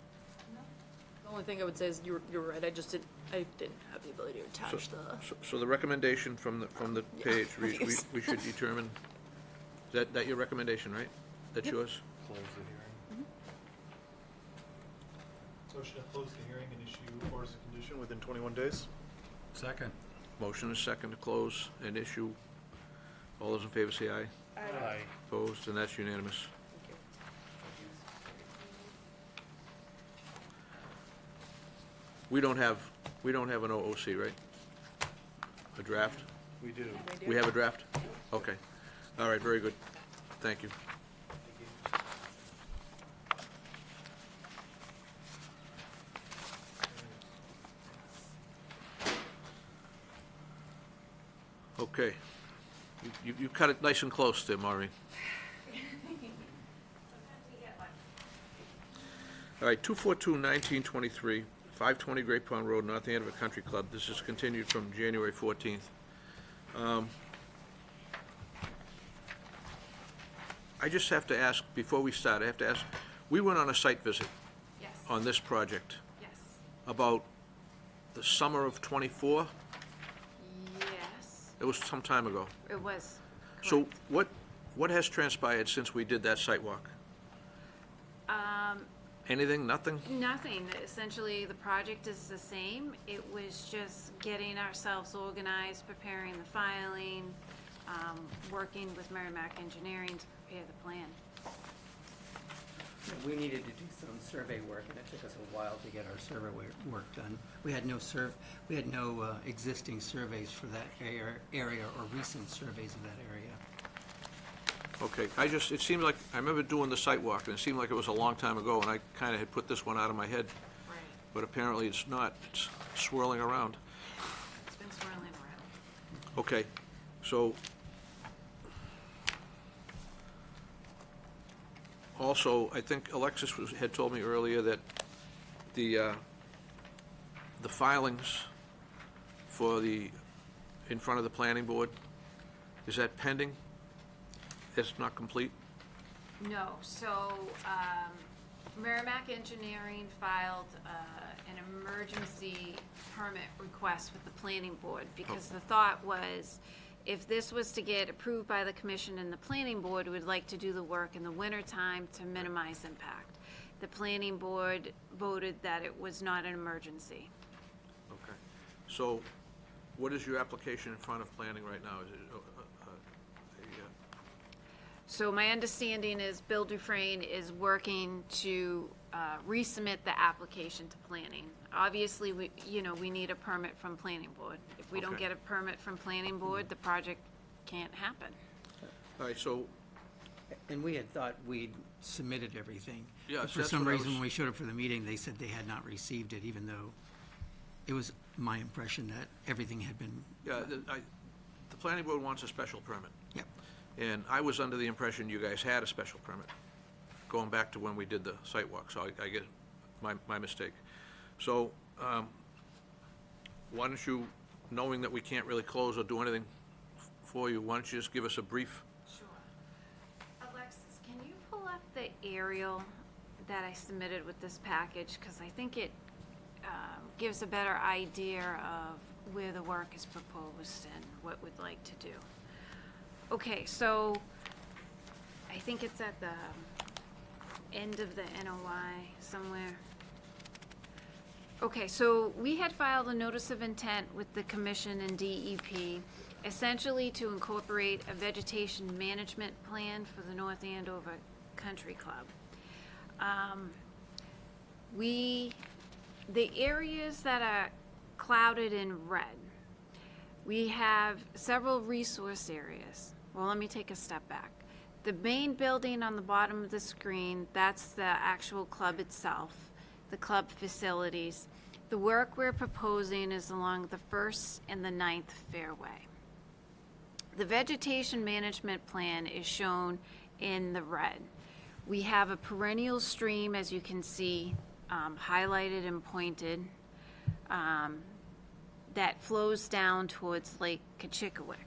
The only thing I would say is you're right. I didn't have the ability to attach the. So the recommendation from the Yeah, page, we please. should determine, is that your recommendation, right? That's yours? Close the hearing. Motion to close the hearing and issue orders of condition within 21 days? Second. Motion is second to close and issue. All those in favor say aye. Aye. Opposed, and that's unanimous. We don't have an OOC, right? A draft? We do. We have a draft? Okay. All right, very good. Thank you. Okay. You cut it nice and close there, Maureen. All right, 242-1923, 520 Great Pond Road, North Andover Country Club. This is continued from January 14th. I just have to ask, before we start, I have to ask, we went on a site visit Yes, on this project yes, about the summer of '24. yes, It was some time ago. it was. So correct. what has transpired since we did that site walk? Anything? Nothing? Nothing, essentially, the project is the same. It was just getting ourselves organized, preparing the filing, working with Merrimack Engineering to prepare the plan. We needed to do some survey work, and it took us a while to get our survey work done. We had no existing surveys for that area or recent surveys of that area. Okay, it seemed like, I remember doing the site walk, and it seemed like it was a long time ago, and I kind of had put this one out of my head, Right. but apparently it's not. It's swirling around. It's been swirling around. Okay, so also, I think Alexis had told me earlier that the filings for in front of the planning board, is that pending? It's not complete? No, so Merrimack Engineering filed an emergency permit request with the planning board because the thought was if this was to get approved by the commission and the planning board would like to do the work in the wintertime to minimize impact. The planning board voted that it was not an emergency. Okay. So what is your application in front of planning right now? Is it So my understanding is Bill Dufresne is working to resubmit the application to planning. Obviously, we need a permit from planning board. If we don't Okay. get a permit from planning board, the project can't happen. all right, so, And we had thought we'd submitted everything. Yes, But for that's some what I reason, was- when we showed up for the meeting, they said they had not received it, even though it was my impression that everything had been. Yeah, the planning board wants a special permit. Yep. And I was under the impression you guys had a special permit, going back to when we did the site walk, so I get my mistake. So, why don't you, knowing that we can't really close or do anything for you, why don't you just give us a brief? Sure. Alexis, can you pull up the aerial that I submitted with this package? Because I think it gives a better idea of where the work is proposed and what we'd like to do. Okay, so I think it's at the end of the NOI somewhere. Okay, so we had filed a notice of intent with the commission and DEP, essentially to incorporate a vegetation management plan for the North Andover Country Club. The areas that are clouded in red, we have several resource areas. Well, let me take a step back. The main building on the bottom of the screen, that's the actual club itself, the club facilities. The work we're proposing is along the 1st and the 9th fairway. The vegetation management plan is shown in the red. We have a perennial stream, as you can see, highlighted and pointed, that flows down towards Lake Kachikawick.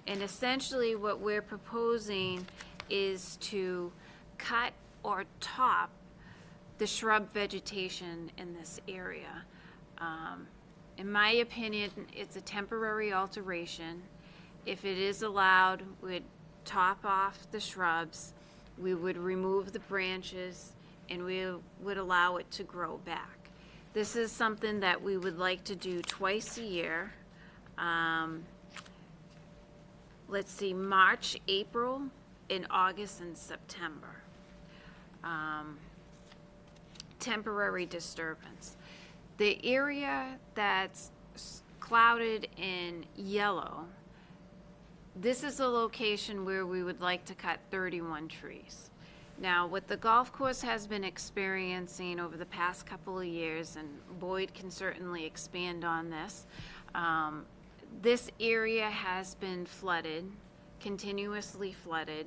And essentially what we're proposing is to cut or top the shrub vegetation in this area. In my opinion, it's a temporary alteration. If it is allowed, we'd top off the shrubs, we would remove the branches, and we would allow it to grow back. This is something that we would like to do twice a year. Let's see, March, April, in August and September. Temporary disturbance. The area that's clouded in yellow, this is a location where we would like to cut 31 trees. Now, what the golf course has been experiencing over the past couple of years, and Boyd can certainly expand on this, this area has been flooded, continuously flooded.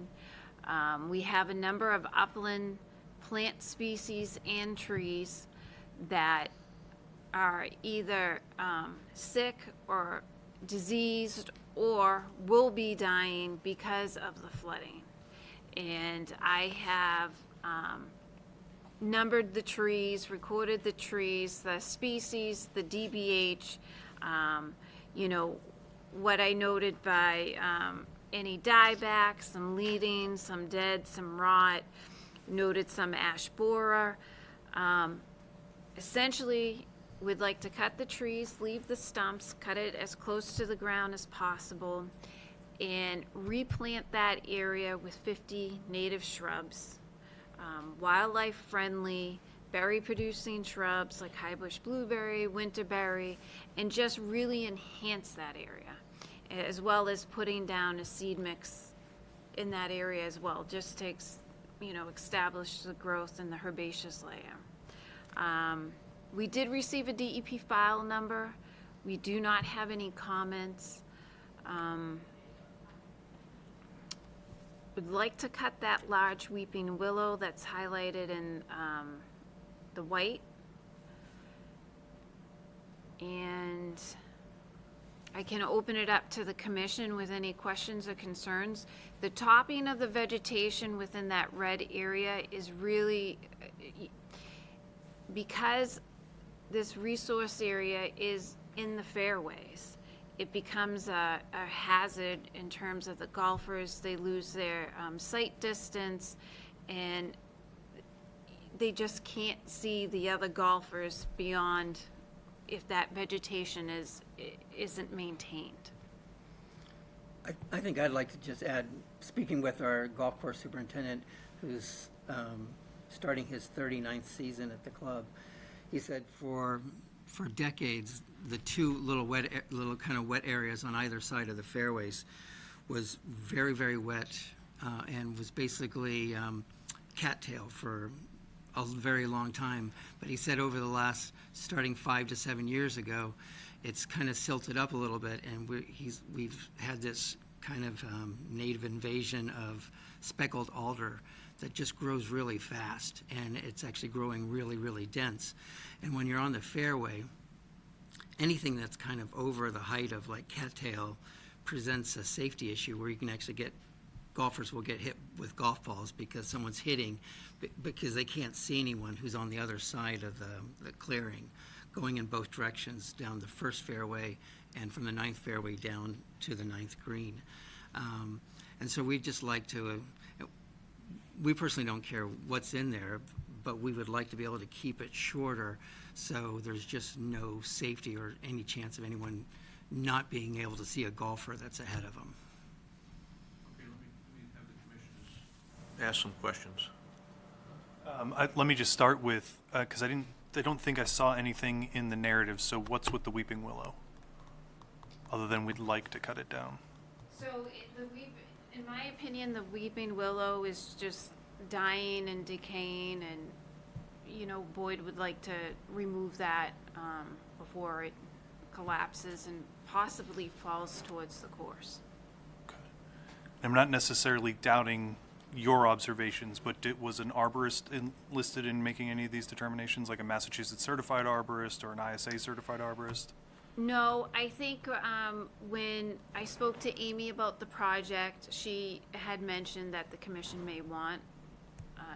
We have a number of upland plant species and trees that are either sick or diseased or will be dying because of the flooding. And I have numbered the trees, recorded the trees, the species, the DBH, you know, what I noted by any dieback, some leading, some dead, some rot, noted some ash borer. Essentially, we'd like to cut the trees, leave the stumps, cut it as close to the ground as possible, and replant that area with 50 native shrubs, wildlife friendly, berry producing shrubs like high bush blueberry, winterberry, and just really enhance that area, as well as putting down a seed mix in that area as well, just to establish the growth in the herbaceous layer. We did receive a DEP file number. We do not have any comments. Would like to cut that large weeping willow that's highlighted in the white. And I can open it up to the commission with any questions or concerns. The topping of the vegetation within that red area is really, because this resource area is in the fairways, it becomes a hazard in terms of the golfers. They lose their sight distance, and they just can't see the other golfers beyond if that vegetation isn't maintained. I think I'd like to just add, speaking with our golf course superintendent, who's starting his 39th season at the club, he said for decades, the two little kind of wet areas on either side of the fairways was very, very wet and was basically cattail for a very long time. But he said over the last, starting 5 to 7 years ago, it's kind of silted up a little bit, and we've had this kind of native invasion of speckled alder that just grows really fast, and it's actually growing really, really dense. And when you're on the fairway, anything that's kind of over the height of like cattail presents a safety issue where you can actually get, golfers will get hit with golf balls because someone's hitting, because they can't see anyone who's on the other side of the clearing, going in both directions down the first fairway and from the 9th fairway down to the 9th green. And so we'd just like to, we personally don't care what's in there, but we would like to be able to keep it shorter so there's just no safety or any chance of anyone not being able to see a golfer that's ahead of them. Okay, let me have the commissioners ask some questions. Let me just start with, because I don't think I saw anything in the narrative, so what's with the weeping willow? Other than we'd like to cut it down. So in my opinion, the weeping willow is just dying and decaying, and Boyd would like to remove that before it collapses and possibly falls towards the course. Okay. I'm not necessarily doubting your observations, but was an arborist listed in making any of these determinations, like a Massachusetts certified arborist or an ISA certified arborist? No, I think when I spoke to Amy about the project, she had mentioned that the commission may want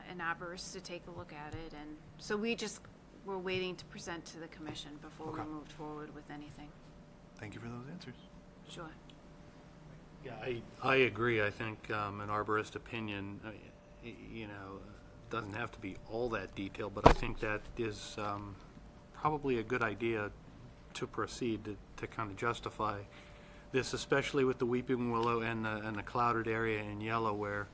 an arborist to take a look at it, and so we just were waiting to present to the commission before Okay. we moved forward with anything. Thank you for those answers. Sure. Yeah, I agree. I think an arborist opinion, doesn't have to be all that detailed, but I think that is probably a good idea to proceed to kind of justify this, especially with the weeping willow and the clouded area in yellow where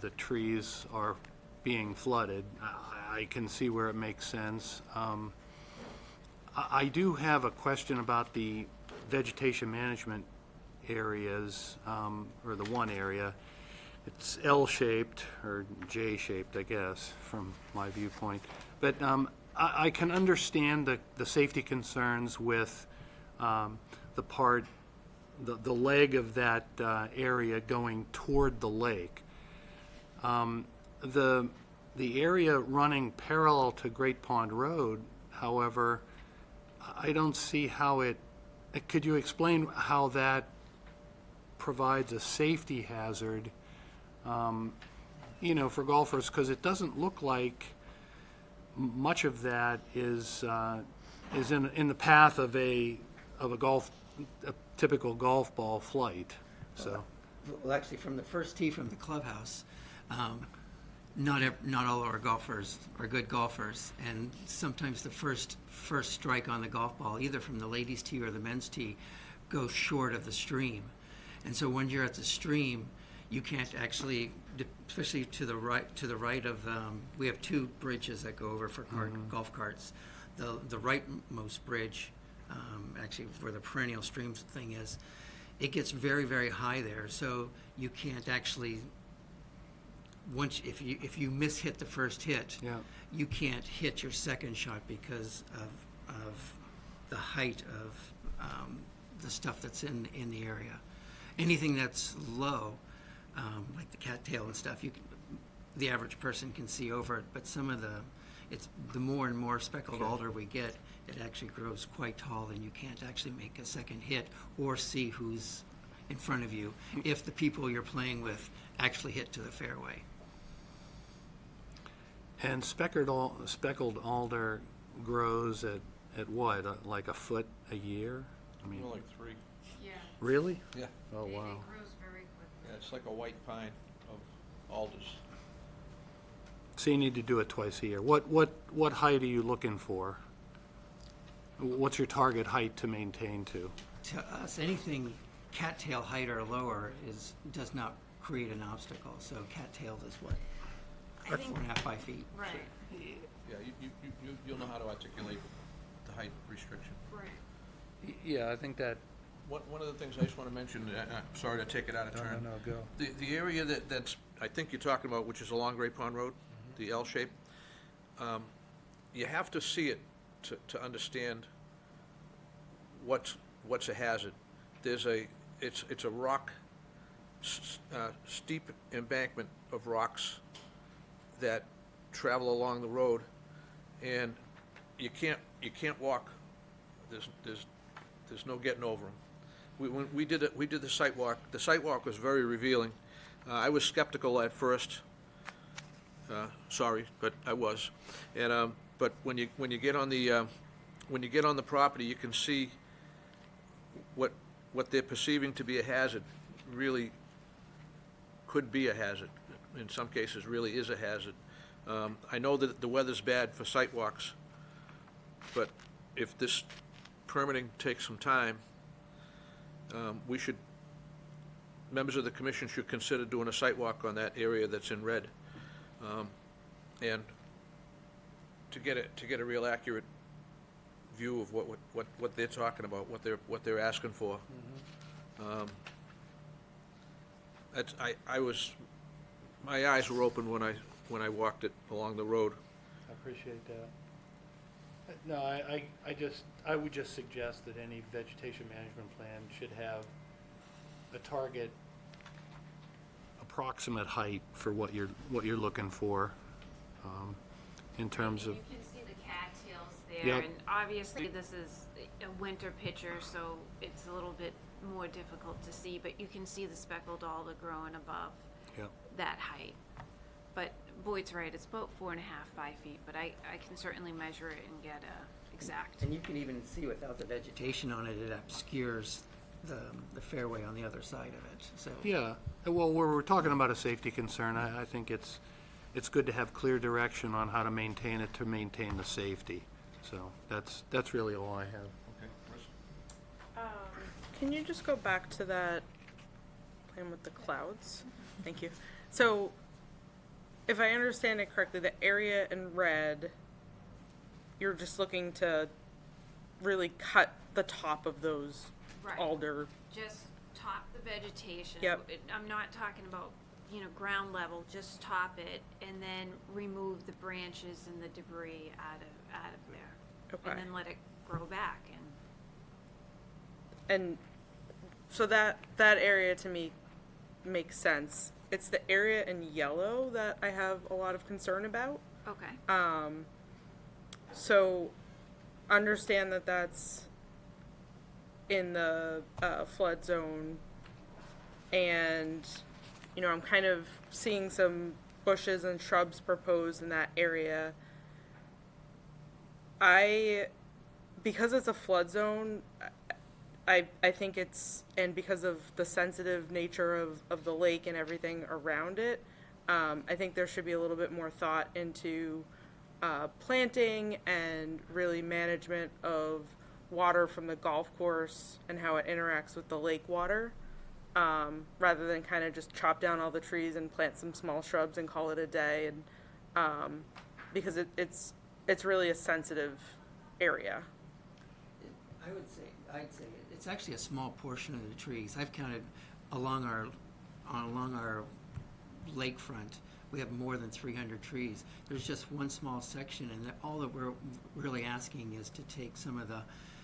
the trees are being flooded. I can see where it makes sense. I do have a question about the vegetation management areas, or the one area. It's L-shaped, or J-shaped, I guess, from my viewpoint. But I can understand the safety concerns with the leg of that area going toward the lake. The area running parallel to Great Pond Road, however, I don't see how could you explain how that provides a safety hazard, for golfers? Because it doesn't look like much of that is in the path of a typical golf ball flight. So, Well, actually, from the first tee from the clubhouse, not all our golfers are good golfers, and sometimes the first strike on the golf ball, either from the ladies' tee or the men's tee, goes short of the stream. And so when you're at the stream, you can't actually, especially to the right of, we have two bridges that go over for golf carts. The rightmost bridge, actually where the perennial streams thing is, it gets very, very high there, so you can't actually, if you mishit the first hit, yeah. you can't hit your second shot because of the height of the stuff that's in the area. Anything that's low, like the cattail and stuff, the average person can see over it, but the more and more speckled alder we get, it actually grows quite tall, and you can't actually make a second hit or see who's in front of you if the people you're playing with actually hit to the fairway. And speckled alder grows at what, like a foot a year? I mean, More like 3. Yeah. really? Yeah. Oh, It wow. grows very quickly. Yeah, it's like a white pine of alders. So you need to do it twice a year. What height are you looking for? What's your target height to maintain to? To us, anything cattail height or lower does not create an obstacle. So cattail is what? I think- 4.5, 5 feet. Right, Yeah, you'll know how to articulate the height restriction. right. Yeah, I think that. One of the things I just want to mention, sorry to take it out of turn. No, go. The area that's, I think you're talking about, which is along Great Pond Road, the L shape, you have to see it to understand what's a hazard. It's a rock, steep embankment of rocks that travel along the road, and you can't walk. There's no getting over them. When we did the site walk. The site walk was very revealing. I was skeptical at first. Sorry, but I was. And but when you get on the property, you can see what they're perceiving to be a hazard really could be a hazard. In some cases, really is a hazard. I know that the weather's bad for site walks, but if this permitting takes some time, members of the commission should consider doing a site walk on that area that's in red, and to get a real accurate view of what they're talking about, what they're asking for. My eyes were open when I walked it along the road. I appreciate that. No, I would just suggest that any vegetation management plan should have a target approximate height for what you're looking for, in terms of. You can see the cattails there, Yep. and obviously this is a winter picture, so it's a little bit more difficult to see, but you can see the speckled alder growing above Yep. that height. But Boyd's right, it's about 4.5, 5 feet, but I can certainly measure it and get a exact. And you can even see without the vegetation on it, it obscures the fairway on the other side of it, so. Yeah, well, we're talking about a safety concern. I think it's good to have clear direction on how to maintain it, to maintain the safety. So that's really all I have. Okay, Chris? Can you just go back to that plan with the clouds? Thank you. So, if I understand it correctly, the area in red, you're just looking to really cut the top of those Right. alder. Just top the vegetation. Yep. I'm not talking about, ground level, just top it and then remove the branches and the debris out of there. Okay. And then let it grow back And so that area to me makes sense. It's the area in yellow that I have a lot of concern about. okay. So understand that that's in the flood zone, and I'm kind of seeing some bushes and shrubs proposed in that area. Because it's a flood zone, I think and because of the sensitive nature of the lake and everything around it, I think there should be a little bit more thought into planting and really management of water from the golf course and how it interacts with the lake water, rather than kind of just chop down all the trees and plant some small shrubs and call it a day, and because it's really a sensitive area. I'd say it's actually a small portion of the trees. I've counted along our lakefront. We have more than 300 trees. There's just one small section, and all that we're really asking is to take some of the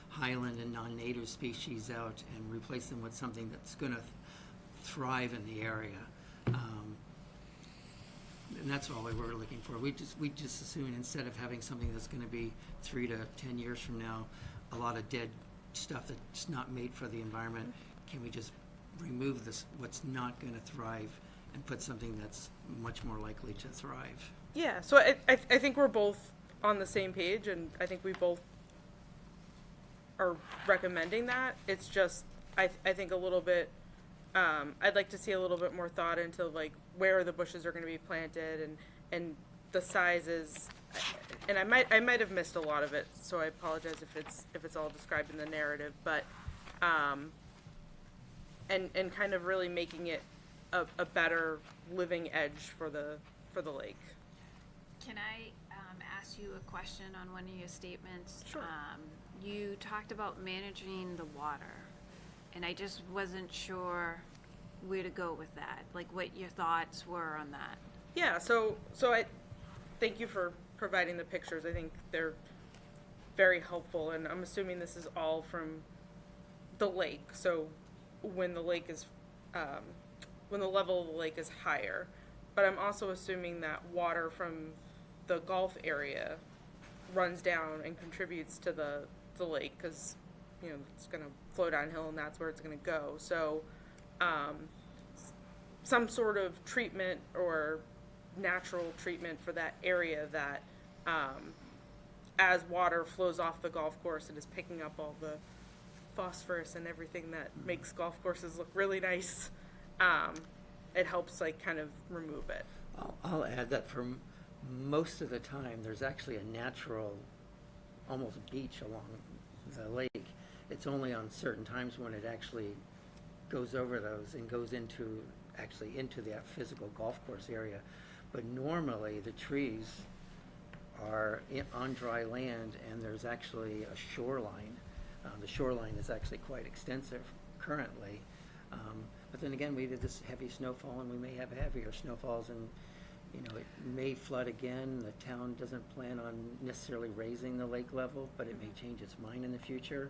highland and non-native species out and replace them with something that's going to thrive in the area. And that's all we were looking for. We just assume, instead of having something that's going to be 3 to 10 years from now, a lot of dead stuff that's not made for the environment, can we just remove what's not going to thrive and put something that's much more likely to thrive? Yeah, so I think we're both on the same page, and I think we both are recommending that. It's just, I think a little bit, I'd like to see a little bit more thought into like where the bushes are going to be planted and the sizes. And I might have missed a lot of it, so I apologize if it's all described in the narrative. But and kind of really making it a better living edge for the lake. Can I ask you a question on one of your statements? Sure. You talked about managing the water, and I just wasn't sure where to go with that, like what your thoughts were on that. Yeah, so I thank you for providing the pictures. I think they're very helpful, and I'm assuming this is all from the lake. So when the lake is, when the level of the lake is higher, but I'm also assuming that water from the golf area runs down and contributes to the lake, because it's going to flow downhill and that's where it's going to go. So some sort of treatment or natural treatment for that area, that as water flows off the golf course, it is picking up all the phosphorus and everything that makes golf courses look really nice. It helps kind of remove it. I'll add that for most of the time, there's actually a natural, almost beach along the lake. It's only on certain times when it actually goes over those and goes into that physical golf course area. But normally the trees are on dry land, and there's actually a shoreline. The shoreline is actually quite extensive currently. But then again, we did this heavy snowfall, and we may have heavier snowfalls, and it may flood again. The town doesn't plan on necessarily raising the lake level, but it may change its mind in the future.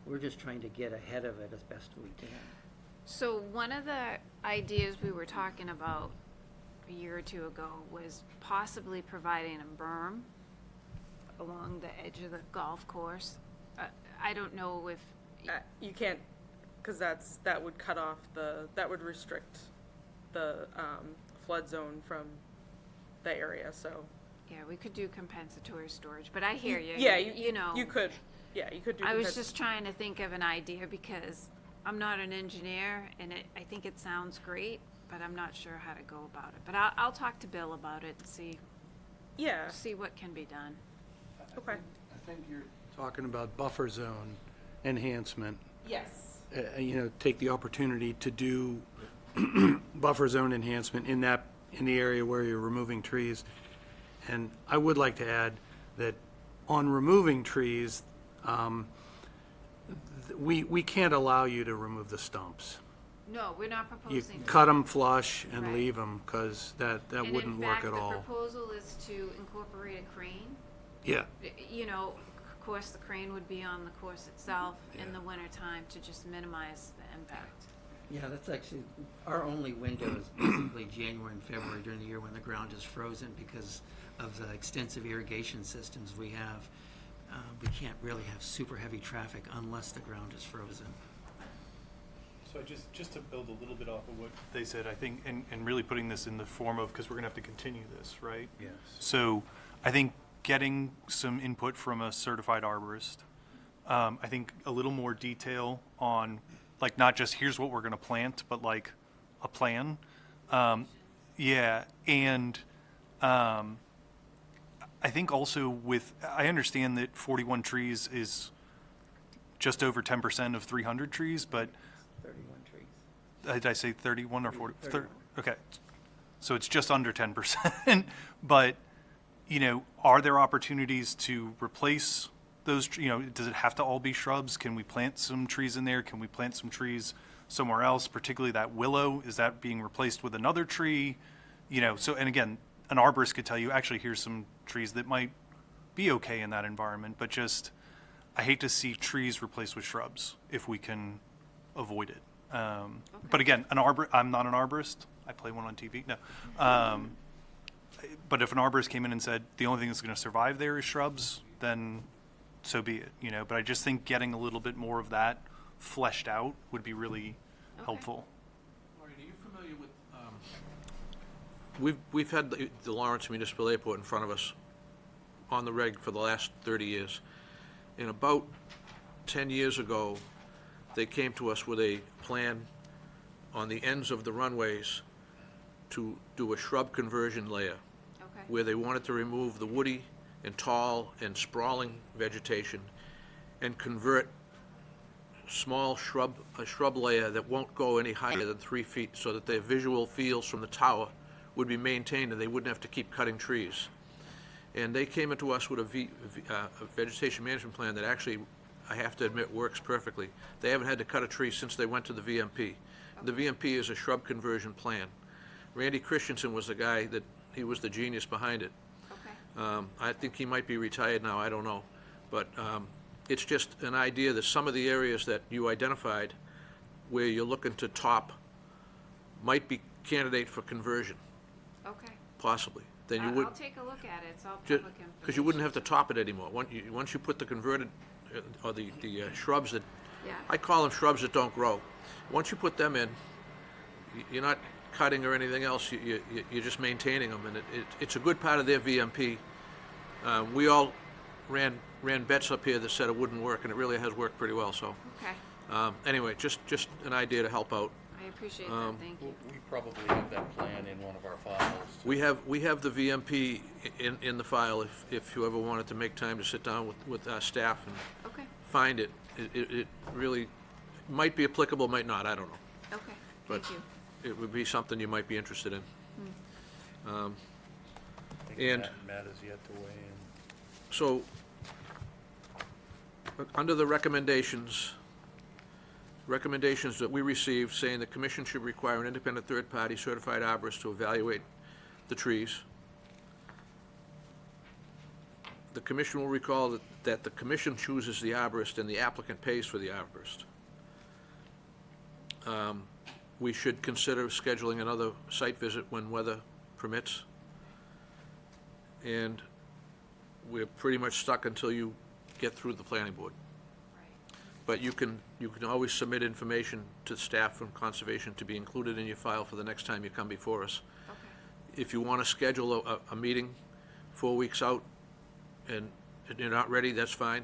We're just trying to get ahead of it as best we can. So one of the ideas we were talking about a year or two ago was possibly providing a berm along the edge of the golf course. I don't know if you can't, because that would cut off that would restrict the flood zone from the area. So yeah, we could do compensatory storage, but I hear you. Yeah, you could. Yeah, you could do. I was just trying to think of an idea, because I'm not an engineer, and I think it sounds great, but I'm not sure how to go about it. But I'll talk to Bill about it and see what can be done. Okay. I think you're talking about buffer zone enhancement. Yes. Take the opportunity to do buffer zone enhancement in the area where you're removing trees. And I would like to add that on removing trees, we can't allow you to remove the stumps. No, we're not You proposing. cut them flush and Right. leave them, because that And wouldn't work at In all. fact, the proposal is to incorporate a crane. Yeah, Of course, the crane would be on the course itself in the wintertime to just minimize the impact. Yeah, that's actually, our only window is basically January and February during the year when the ground is frozen because of the extensive irrigation systems we have. We can't really have super heavy traffic unless the ground is frozen. So just to build a little bit off of what they said, I think, and really putting this in the form of, because we're gonna have to continue this, right? yes. So I think getting some input from a certified arborist, I think a little more detail on, not just here's what we're gonna plant, but a plan. Yeah, and I think also I understand that 41 trees is just over 10% of 300 trees, but 31 trees. did I say 31 or 40? 31. Okay, so it's just under 10%. But, are there opportunities to replace those, does it have to all be shrubs? Can we plant some trees in there? Can we plant some trees somewhere else, particularly that willow? Is that being replaced with another tree? And again, an arborist could tell you, actually, here's some trees that might be okay in that environment, but I hate to see trees replaced with shrubs if we can avoid it. But again, I'm not an arborist. I play one on TV. No. But if an arborist came in and said, the only thing that's going to survive there is shrubs, then so be it, But I just think getting a little bit more of that fleshed out would be really helpful. Maureen, are you familiar with, we've had the Lawrence Municipal Airport in front of us on the reg for the last 30 years. And about 10 years ago, they came to us with a plan on the ends of the runways to do a shrub conversion layer, where they wanted to remove the woody and tall and sprawling vegetation and convert a shrub layer that won't go any higher than 3 feet, so that their visual fields from the tower would be maintained and they wouldn't have to keep cutting trees. And they came into us with a vegetation management plan that actually, I have to admit, works perfectly. They haven't had to cut a tree since they went to the VMP. The VMP is a shrub conversion plan. Randy Christensen was the guy he was the genius behind it. I think he might be retired now, I don't know. But it's just an idea that some of the areas that you identified where you're looking to top might be candidate for conversion, Okay. possibly. Then you would, I'll take a look at it, it's all ju- public information. because you wouldn't have to top it anymore. Once you put the converted, or the shrubs that, Yeah. I call them shrubs that don't grow. Once you put them in, you're not cutting or anything else, you're just maintaining them, and it's a good part of their VMP. We all ran bets up here that said it wouldn't work, and it really has worked pretty well, so. Okay, Anyway, just an idea to help out. I appreciate that, thank you. We probably have that plan in one of our files. We have the VMP in the file if you ever wanted to make time to sit down with our staff and Okay, find it. It really might be applicable, might not, I don't know. okay, But thank you. it would be something you might be interested in. I think And- Matt is yet to weigh in. So, under the recommendations that we received saying the commission should require an independent third-party certified arborist to evaluate the trees. The commission will recall that the commission chooses the arborist and the applicant pays for the arborist. We should consider scheduling another site visit when weather permits. And we're pretty much stuck until you get through the planning board. But you can always submit information to staff from conservation to be included in your file for the next time you come before us. Okay, If you want to schedule a meeting 4 weeks out and you're not ready, that's fine.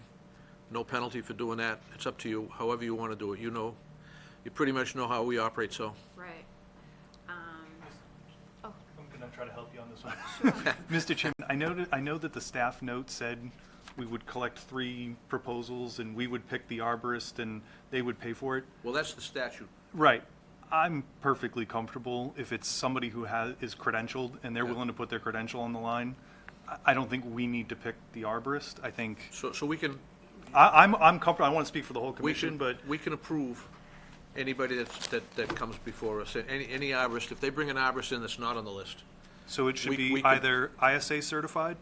No penalty for doing that. It's up to you, however you want to do it. You pretty much know how we operate, so. right. I'm gonna try to help you on this one. Mr. Chairman, I know that the staff note said we would collect 3 proposals and we would pick the arborist and they would pay for it. Well, that's the statute. Right. I'm perfectly comfortable if it's somebody who is credentialed and they're willing to put their credential on the line. I don't think we need to pick the arborist. I think, So we can, I'm comfortable, I want to speak for the whole we commission, but we can approve anybody that comes before us. Any arborist, if they bring an arborist in that's not on the list. so it should we be can- either ISA certified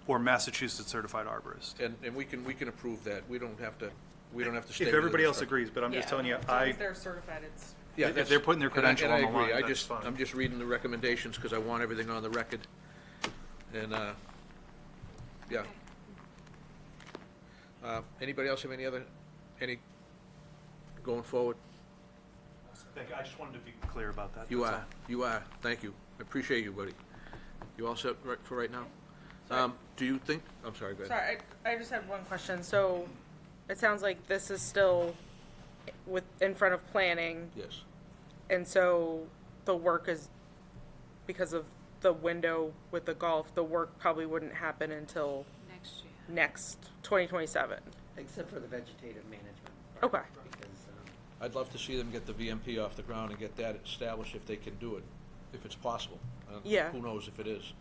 or Massachusetts certified arborist. And we can approve that. We don't have to stay If with everybody the else instructor. agrees, but I'm just telling you, As long as they're certified, it's. Yeah, if that's- they're putting their and I- credential on the And I line, agree. that's fine. I'm just reading the recommendations because I want everything on the record. And, yeah. Anybody else have any going forward? Thank you. I just wanted to be clear about that. You that's are, you are. Thank you. I appreciate you, buddy. You all set for right now? Sorry. Do you think, I'm sorry, go ahead. Sorry, I just had one question. So it sounds like this is still in front of planning, Yes. and so the work is, because of the window with the golf, the work probably wouldn't happen until Next year. next 2027. Except for the vegetative management. Okay. Because, I'd love to see them get the VMP off the ground and get that established if they can do it, if it's possible. Yeah. Who knows if it is.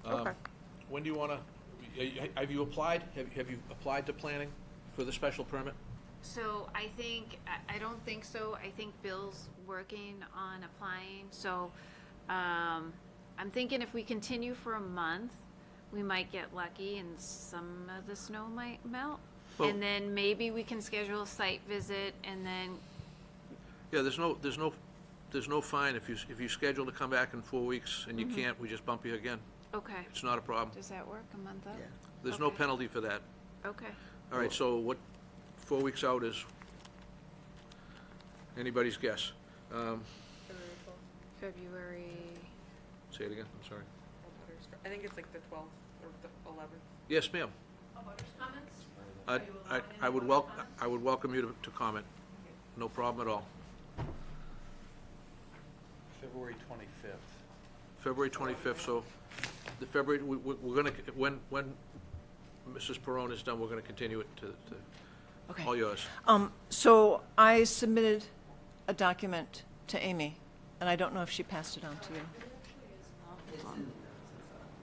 Okay. When do you want to, have you applied? Have you applied to planning for the special permit? So I think, I don't think so. I think Bill's working on applying, so, I'm thinking if we continue for a month, we might get lucky and some of the snow might melt. Well- And then maybe we can schedule a site visit and then, Yeah, there's no fine if you schedule to come back in 4 weeks and you can't, we just bump you again. okay. It's not a problem. Does that work, a month out? There's no Okay. penalty for that. Okay. All right, so what, 4 weeks out is anybody's guess. February, Say it again, I'm sorry. I think it's like the 12th or the 11th. Yes, ma'am. I would welcome you to comment. No problem at all. February 25th. February 25th, so the February, we're gonna, when Mrs. Perone is done, we're gonna continue it to Okay. all yours. So I submitted a document to Amy, and I don't know if she passed it on to you.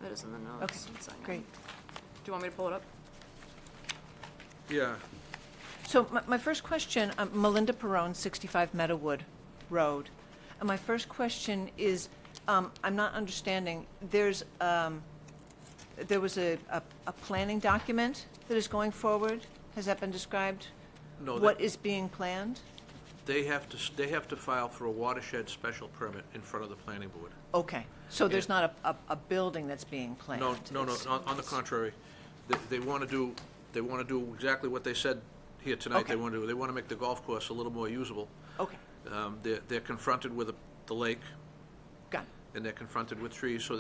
It is in the notes. Okay, It's on here. great. Do you want me to pull it up? Yeah, So my first question, Melinda Perone, 65 Meadowood Road. And my first question is, I'm not understanding, there's there was a planning document that is going forward? Has that been described? No, What is being planned? they have to file for a watershed special permit in front of the planning board. Okay, so there's not a building that's being planned? No, It's- on the contrary. They want to do exactly what they said here tonight they Okay. want to do. They want to make the golf course a little more usable. Okay, They're confronted with the lake, got it, and they're confronted with trees, so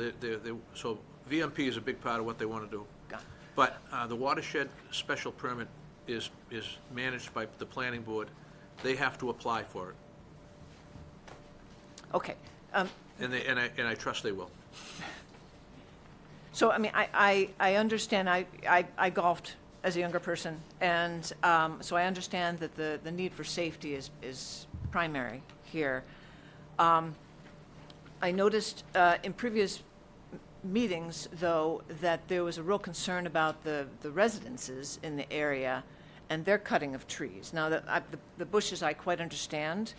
so VMP is a big part of what they want to do. got it. But the watershed special permit is managed by the planning board. They have to apply for it, Okay, and I trust they will. so, I mean, I understand, I golfed as a younger person, and so I understand that the need for safety is primary here. I noticed in previous meetings, though, that there was a real concern about the residences in the area and their cutting of trees. Now, the bushes I quite understand,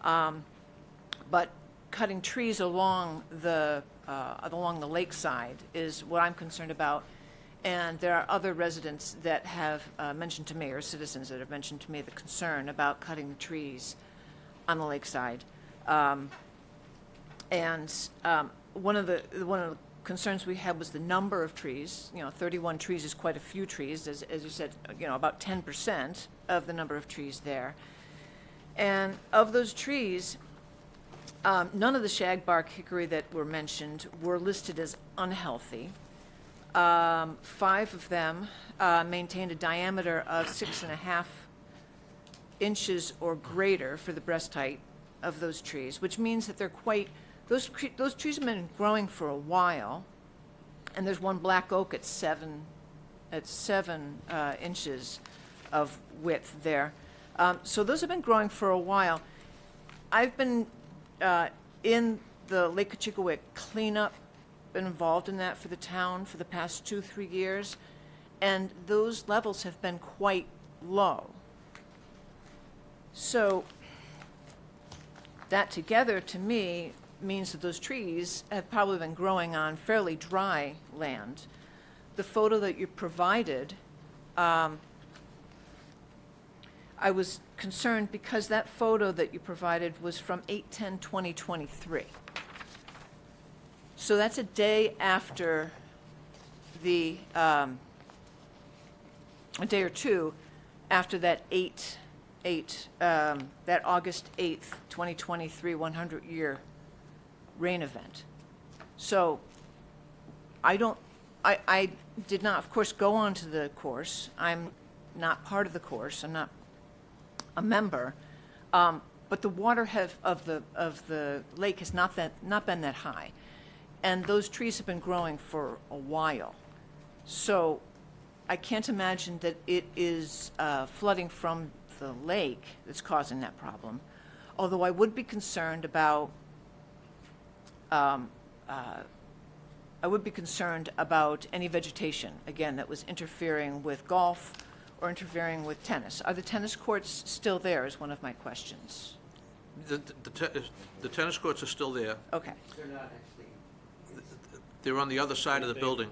but cutting trees along the lakeside is what I'm concerned about. And there are other residents that have mentioned to me, or citizens that have mentioned to me, the concern about cutting the trees on the lakeside. One of the concerns we had was the number of trees. 31 trees is quite a few trees, as you said, about 10% of the number of trees there. And of those trees, none of the shagbark hickory that were mentioned were listed as unhealthy. 5 of them maintained a diameter of 6.5 inches or greater for the breast height of those trees, which means that they're those trees have been growing for a while, and there's one black oak at 7 inches of width there. So those have been growing for a while. I've been in the Lake Kachikowik cleanup, been involved in that for the town for the past 2-3 years, and those levels have been quite low. So that together, to me, means that those trees have probably been growing on fairly dry land. The photo that you provided, I was concerned because that photo that you provided was from 8/10/2023. So that's a day after a day or two after that that August 8th, 2023 100-year rain event. So I did not, of course, go onto the course. I'm not part of the course. I'm not a member. But the water of the lake has not been that high. And those trees have been growing for a while. So I can't imagine that it is flooding from the lake that's causing that problem. Although I would be concerned about any vegetation, again, that was interfering with golf or interfering with tennis. Are the tennis courts still there is one of my questions. The tennis courts are still there. Okay. They're not actually. They're on the other side of the building.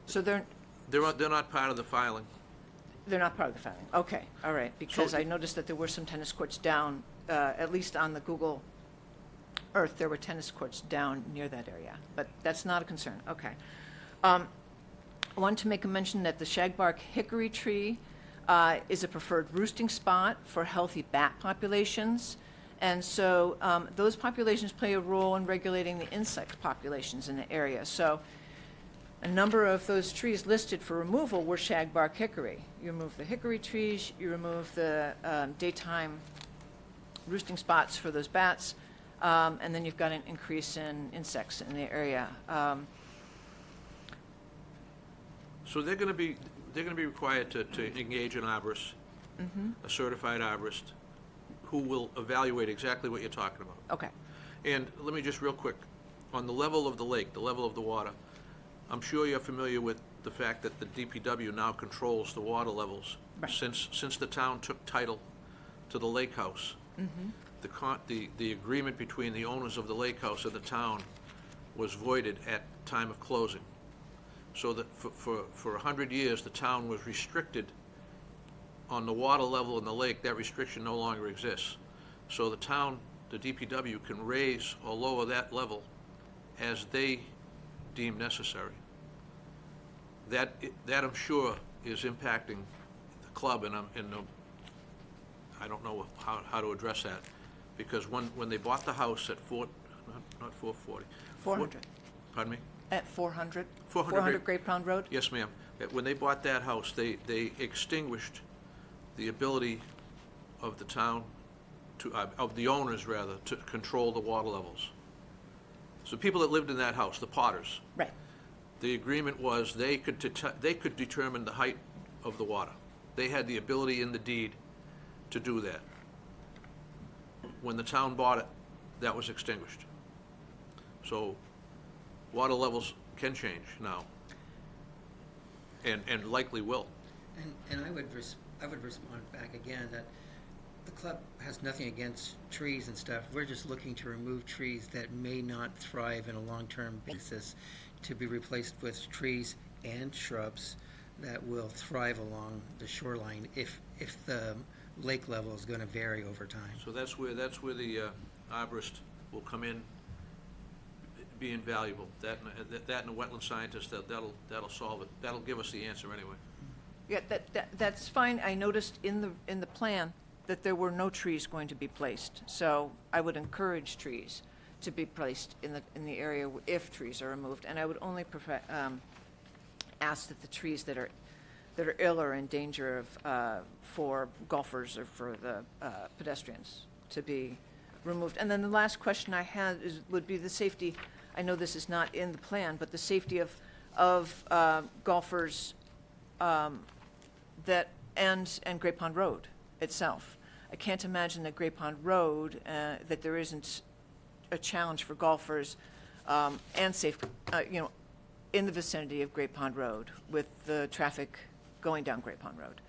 So they're not part of the filing. not part of the filing? Okay, all right, because I noticed that there were some tennis courts down, at least on the Google Earth, there were tennis courts down near that area, but that's not a concern, okay. I want to make a mention that the shagbark hickory tree is a preferred roosting spot for healthy bat populations, and so those populations play a role in regulating the insect populations in the area. So a number of those trees listed for removal were shagbark hickory. You remove the hickory trees, you remove the daytime roosting spots for those bats, and then you've got an increase in insects in the area. So they're going to be required to engage an arborist, a certified arborist, who will evaluate exactly what you're talking about. Okay. And let me just real quick, on the level of the lake, the level of the water, I'm sure you're familiar with the fact that the DPW now controls the water levels. Right. Since the town took title to the lake house. The agreement between the owners of the lake house and the town was voided at time of closing. so that for 100 years, the town was restricted on the water level in the lake. That restriction no longer exists. So the town, the DPW, can raise or lower that level as they deem necessary. That I'm sure is impacting the club, and I don't know how to address that, because when they bought the house at not 440. 400. Pardon me? At 400? 400 Great Pound Road? Yes, ma'am. When they bought that house, they extinguished the ability of the town of the owners rather, to control the water levels. So people that lived in that house, the Potters. Right. The agreement was they could determine the height of the water. They had the ability in the deed to do that. When the town bought it, that was extinguished. So water levels can change now, and likely will. And I would respond back again that the club has nothing against trees and stuff. We're just looking to remove trees that may not thrive in a long-term basis, to be replaced with trees and shrubs that will thrive along the shoreline if the lake level is going to vary over time. So that's where the arborist will come in, be invaluable. That and the wetland scientist, that'll solve it. That'll give us the answer anyway. Yeah, that's fine. I noticed in the plan that there were no trees going to be placed. So I would encourage trees to be placed in the area if trees are removed. And I would only ask that the trees that are ill or in danger of for golfers or for the pedestrians to be removed. And then the last question I had would be the safety. I know this is not in the plan, but the safety of golfers and Great Pond Road itself. I can't imagine that Great Pond Road, that there isn't a challenge for golfers and safe, in the vicinity of Great Pond Road with the traffic going down Great Pond Road.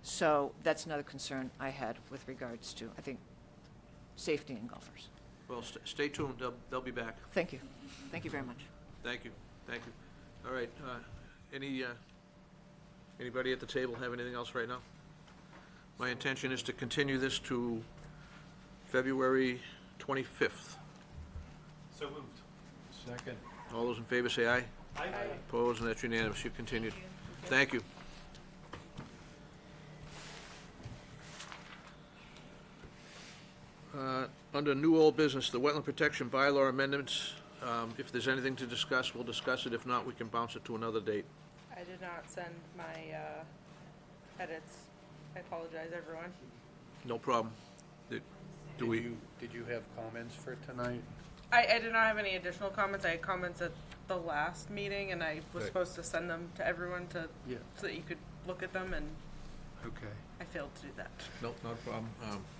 So that's another concern I had with regards to, I think, safety in golfers. Well, stay tuned. They'll be back. Thank you. Thank you very much. Thank you. All right. Anybody at the table have anything else right now? My intention is to continue this to February 25th. So moved. Second. All those in favor say aye. Aye. Opposed, and that's unanimous. You've continued. Thank you. Under new old business, the wetland protection bylaw amendments. If there's anything to discuss, we'll discuss it. If not, we can bounce it to another date. I did not send my edits. I apologize, everyone. No problem. Did you have comments for tonight? I did not have any additional comments. I had comments at the last meeting, and I was Right. supposed to send them to everyone Yeah. so that you could look at them, and Okay. I failed to do that. Nope, not a problem.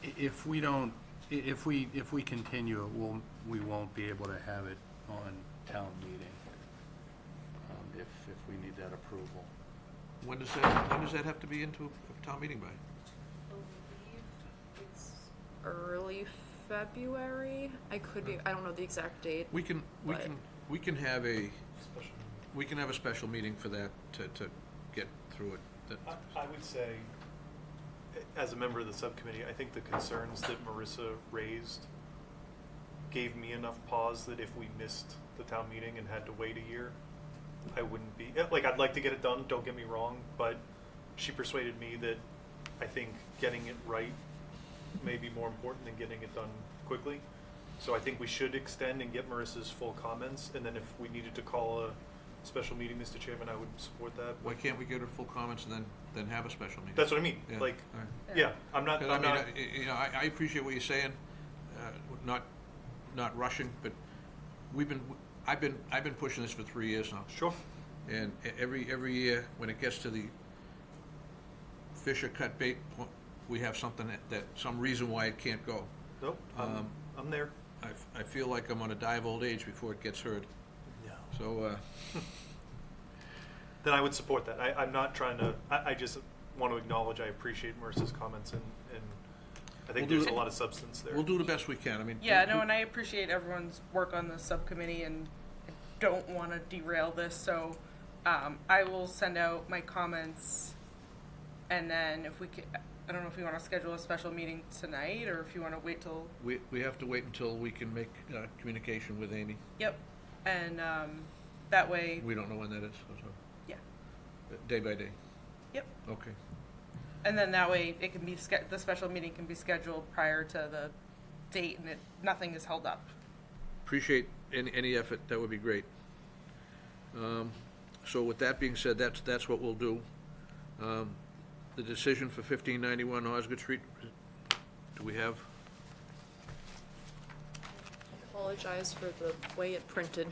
If we continue it, we won't be able to have it on town meeting, if we need that approval. When does that have to be into a town meeting by? It's early February. I don't know the exact date. We can have a Special. special meeting for that to get through it. I would say, as a member of the subcommittee, I think the concerns that Marissa raised gave me enough pause that if we missed the town meeting and had to wait a year, I wouldn't be, I'd like to get it done, don't get me wrong, but she persuaded me that I think getting it right may be more important than getting it done quickly. So I think we should extend and get Marissa's full comments, and then if we needed to call a special meeting, Mr. Chairman, I would support that. Why can't we get her full comments and then have a special meeting? That's what I mean, Yeah, like, all right. yeah, I'm not, 'Cause I appreciate what you're saying, not rushing, but I've been pushing this for 3 years now. Sure. And every year, when it gets to the fish or cut bait, we have something that some reason why it can't go. Nope, I'm there. I feel like I'm gonna die of old age before it gets heard. Yeah. So, Then I would support that. I'm not trying to, I just want to acknowledge I appreciate Marissa's comments, and I think We'll do there's a it. lot of substance there. we'll do the best we can. I mean. Yeah, no, and I appreciate everyone's work on the subcommittee, and I don't want to derail this, so I will send out my comments, and then if we could, I don't know if you want to schedule a special meeting tonight, or if you want to wait till, We have to wait until we can make communication with Amy. yep, and, that way, We don't know when that is, so, yeah, day by day. yep. Okay. And then that way, it can be, the special meeting can be scheduled prior to the date, and nothing is held up. Appreciate any effort, that would be great. So with that being said, that's what we'll do. The decision for 1591 Osgood Street, do we have? Apologize for the way it printed.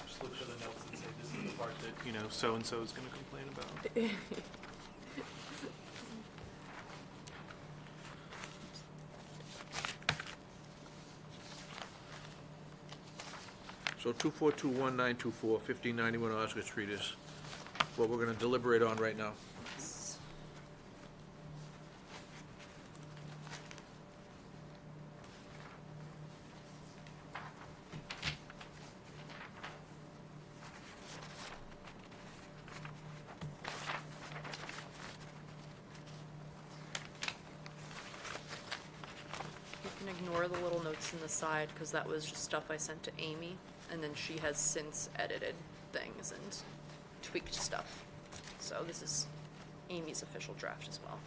Just look for the notes and say, this is the part that, you know, so-and-so is gonna complain about. So 2421924, 1591 Osgood Street is what we're gonna deliberate on right now. You can ignore the little notes in the side, because that was just stuff I sent to Amy, and then she has since edited things and tweaked stuff. So this is Amy's official draft as well.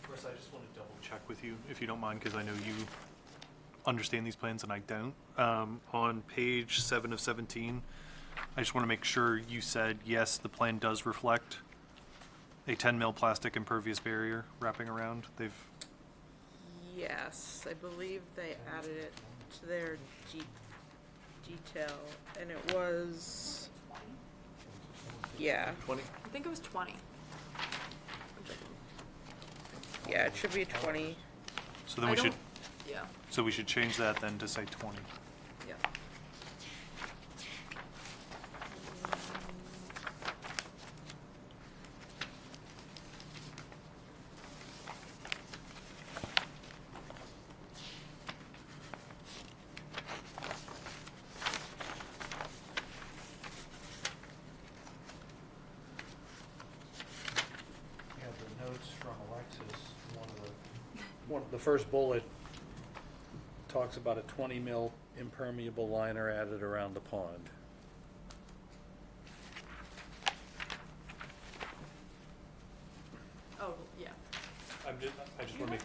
Chris, I just want to double check with you, if you don't mind, because I know you understand these plans and I don't. On page 7 of 17, I just want to make sure you said, yes, the plan does reflect a 10 mil plastic impervious barrier wrapping around. They've, Yes, I believe they added it to their detail, and it was, yeah, 20? I think it was 20. yeah, it should be 20. so then I we should, don't- Yeah, so we should change that then to say 20. yeah. Yeah, the notes from Alexis, the first bullet talks about a 20 mil impermeable liner added around the pond. Oh, yeah. I just want to make,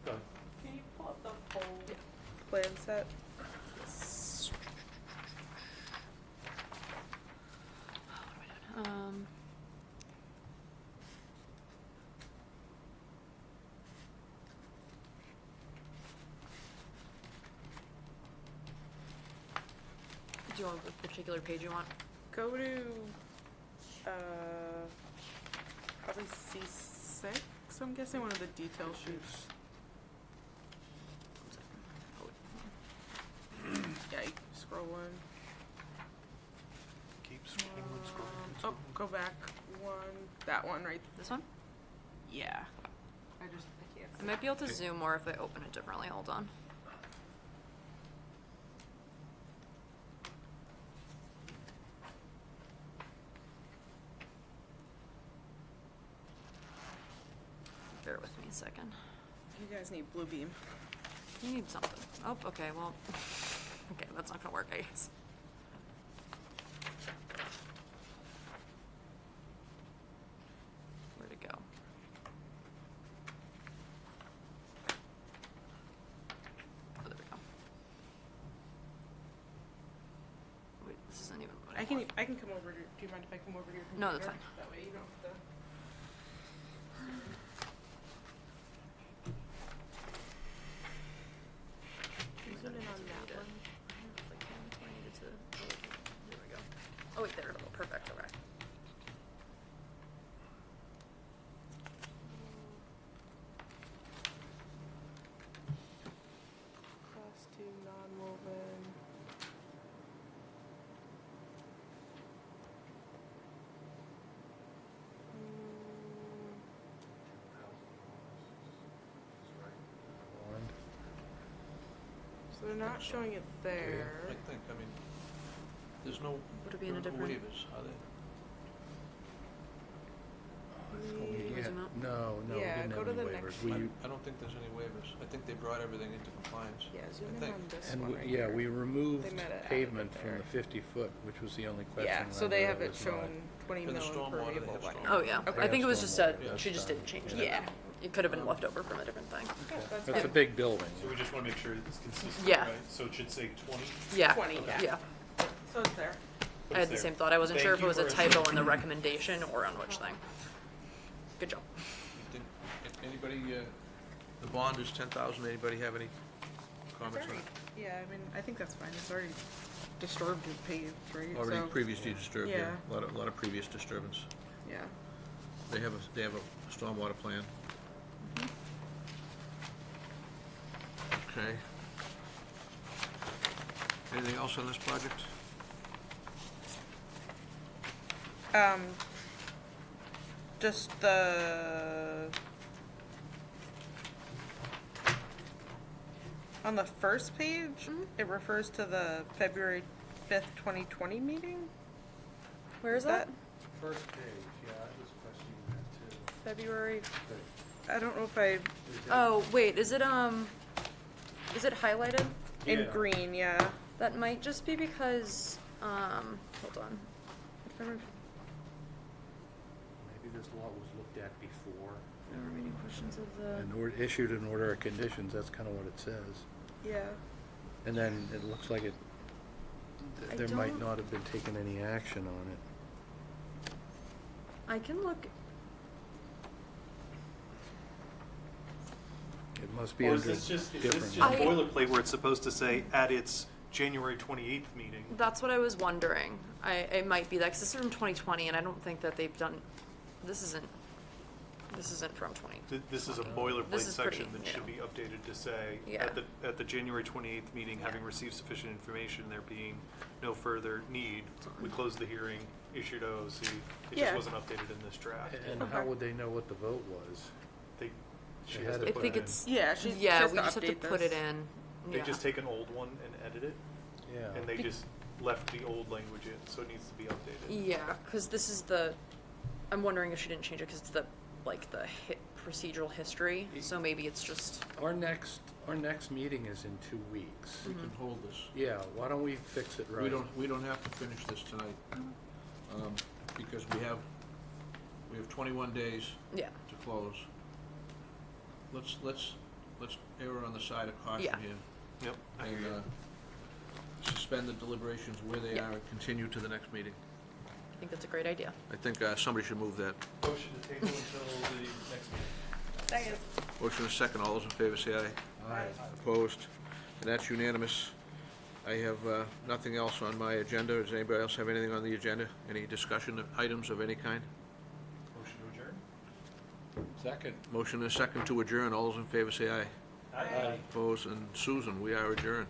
go ahead. Can you pull up the whole plan set? What am I doing? Do you want a particular page you want? Go to, probably C6, I'm guessing, one of the detail sheets. Yeah, you can scroll one. Keep scrolling, scrolling, Oh, go back one, that one right, This one? yeah. I can't I see. might be able to zoom more if I open it differently. Hold on. Bear with me a second. You guys need blue beam. You need something. Oh, okay, well, okay, that's not gonna work, I guess. Where'd it go? Oh, there we go. Wait, this isn't even what I I I can come over to, do you mind if I come over to your computer? No, that's fine. That way you don't have to. Zoom in on that one. There we go. Oh, wait, there, perfect, okay. Class 2 non-woven. So they're not showing it there. I think, I mean, there's no, Would it be in a there are no different- waivers, are there? Yeah, no, we Yeah, didn't go have to any the waivers. next We- one. I don't think there's any waivers. I think they brought everything into compliance. Yeah, zoom I in think. on this And, one we- right yeah, here. we removed They might have added pavement it from there. the 50-foot, which was the only question. Yeah, so whether they that have it was not. shown 20 And the mil stormwater, they impermeable have liner. Oh, yeah. Okay. I think it was just said, Yeah, she just that's didn't change done. it. Yeah. It could have been left over from a different thing. That's That's a fine. big building. So we just want to make sure it's consistent, Yeah. right? So it should say 20? Yeah. 20, yeah. Yeah. So it's there. I had the there. same thought. I wasn't Thank sure if it you was a for- typo in the recommendation or on which thing. Good job. Did anybody, the bond is 10,000. Anybody have any It's comments on already, it? yeah, I mean, I think that's fine. It's already disturbed and paved, right? Already So, previously disturbed, yeah. yeah. A lot of previous disturbance. yeah. They have a stormwater plan. Okay. Anything else on this project? Just the, on the first page, it refers to the February 5th, 2020 meeting. Where is that? First page, yeah, I was questioning that too. February, I don't know if I, Oh, wait, is it highlighted? in Yeah. green, yeah. That might just be because, hold on. Maybe this law was looked at before Any questions of the? and issued an order of conditions, that's kind of what it says. Yeah. And then it looks like I there might don't- not have been taken any action on it. I can look. It must be Or under is this different. just I- boilerplate where it's supposed to say at its January 28th meeting? That's what I was wondering. It might be that, because this is from 2020, and I don't think that they've done, this isn't from 20. This is a boilerplate This is section pretty, that should be updated to say, Yeah. at the January 28th meeting, having received sufficient information, there being no further need, we closed the hearing, issued OOC. It Yeah. just wasn't updated in this draft. And how would they know what the vote was? They, she They has had to it I put think it in. it's, Yeah, she yeah, has we to just have to update put it this. in. They Yeah. just take an old one and edit it, Yeah. and they just left the old language in, so it needs to be updated. Yeah, because this is I'm wondering if she didn't change it because it's the procedural history, so maybe it's just, Our next meeting is in 2 weeks. We can hold this. Yeah, why don't we fix it right? We don't have to finish this tonight, because we have 21 days yeah. to close. Let's err on the side of caution Yeah. here. Yep. And suspend the deliberations where they Yeah. are and continue to the next meeting. I think that's a great idea. I think somebody should move that. Motion to table until the next meeting. Second. Motion is second. All those in favor say aye. Aye. Opposed? And that's unanimous. I have nothing else on my agenda. Does anybody else have anything on the agenda? Any discussion items of any kind? Motion to adjourn? Second. Motion is second to adjourn. All those in favor say aye. Aye. Opposed? And Susan, we are adjourned.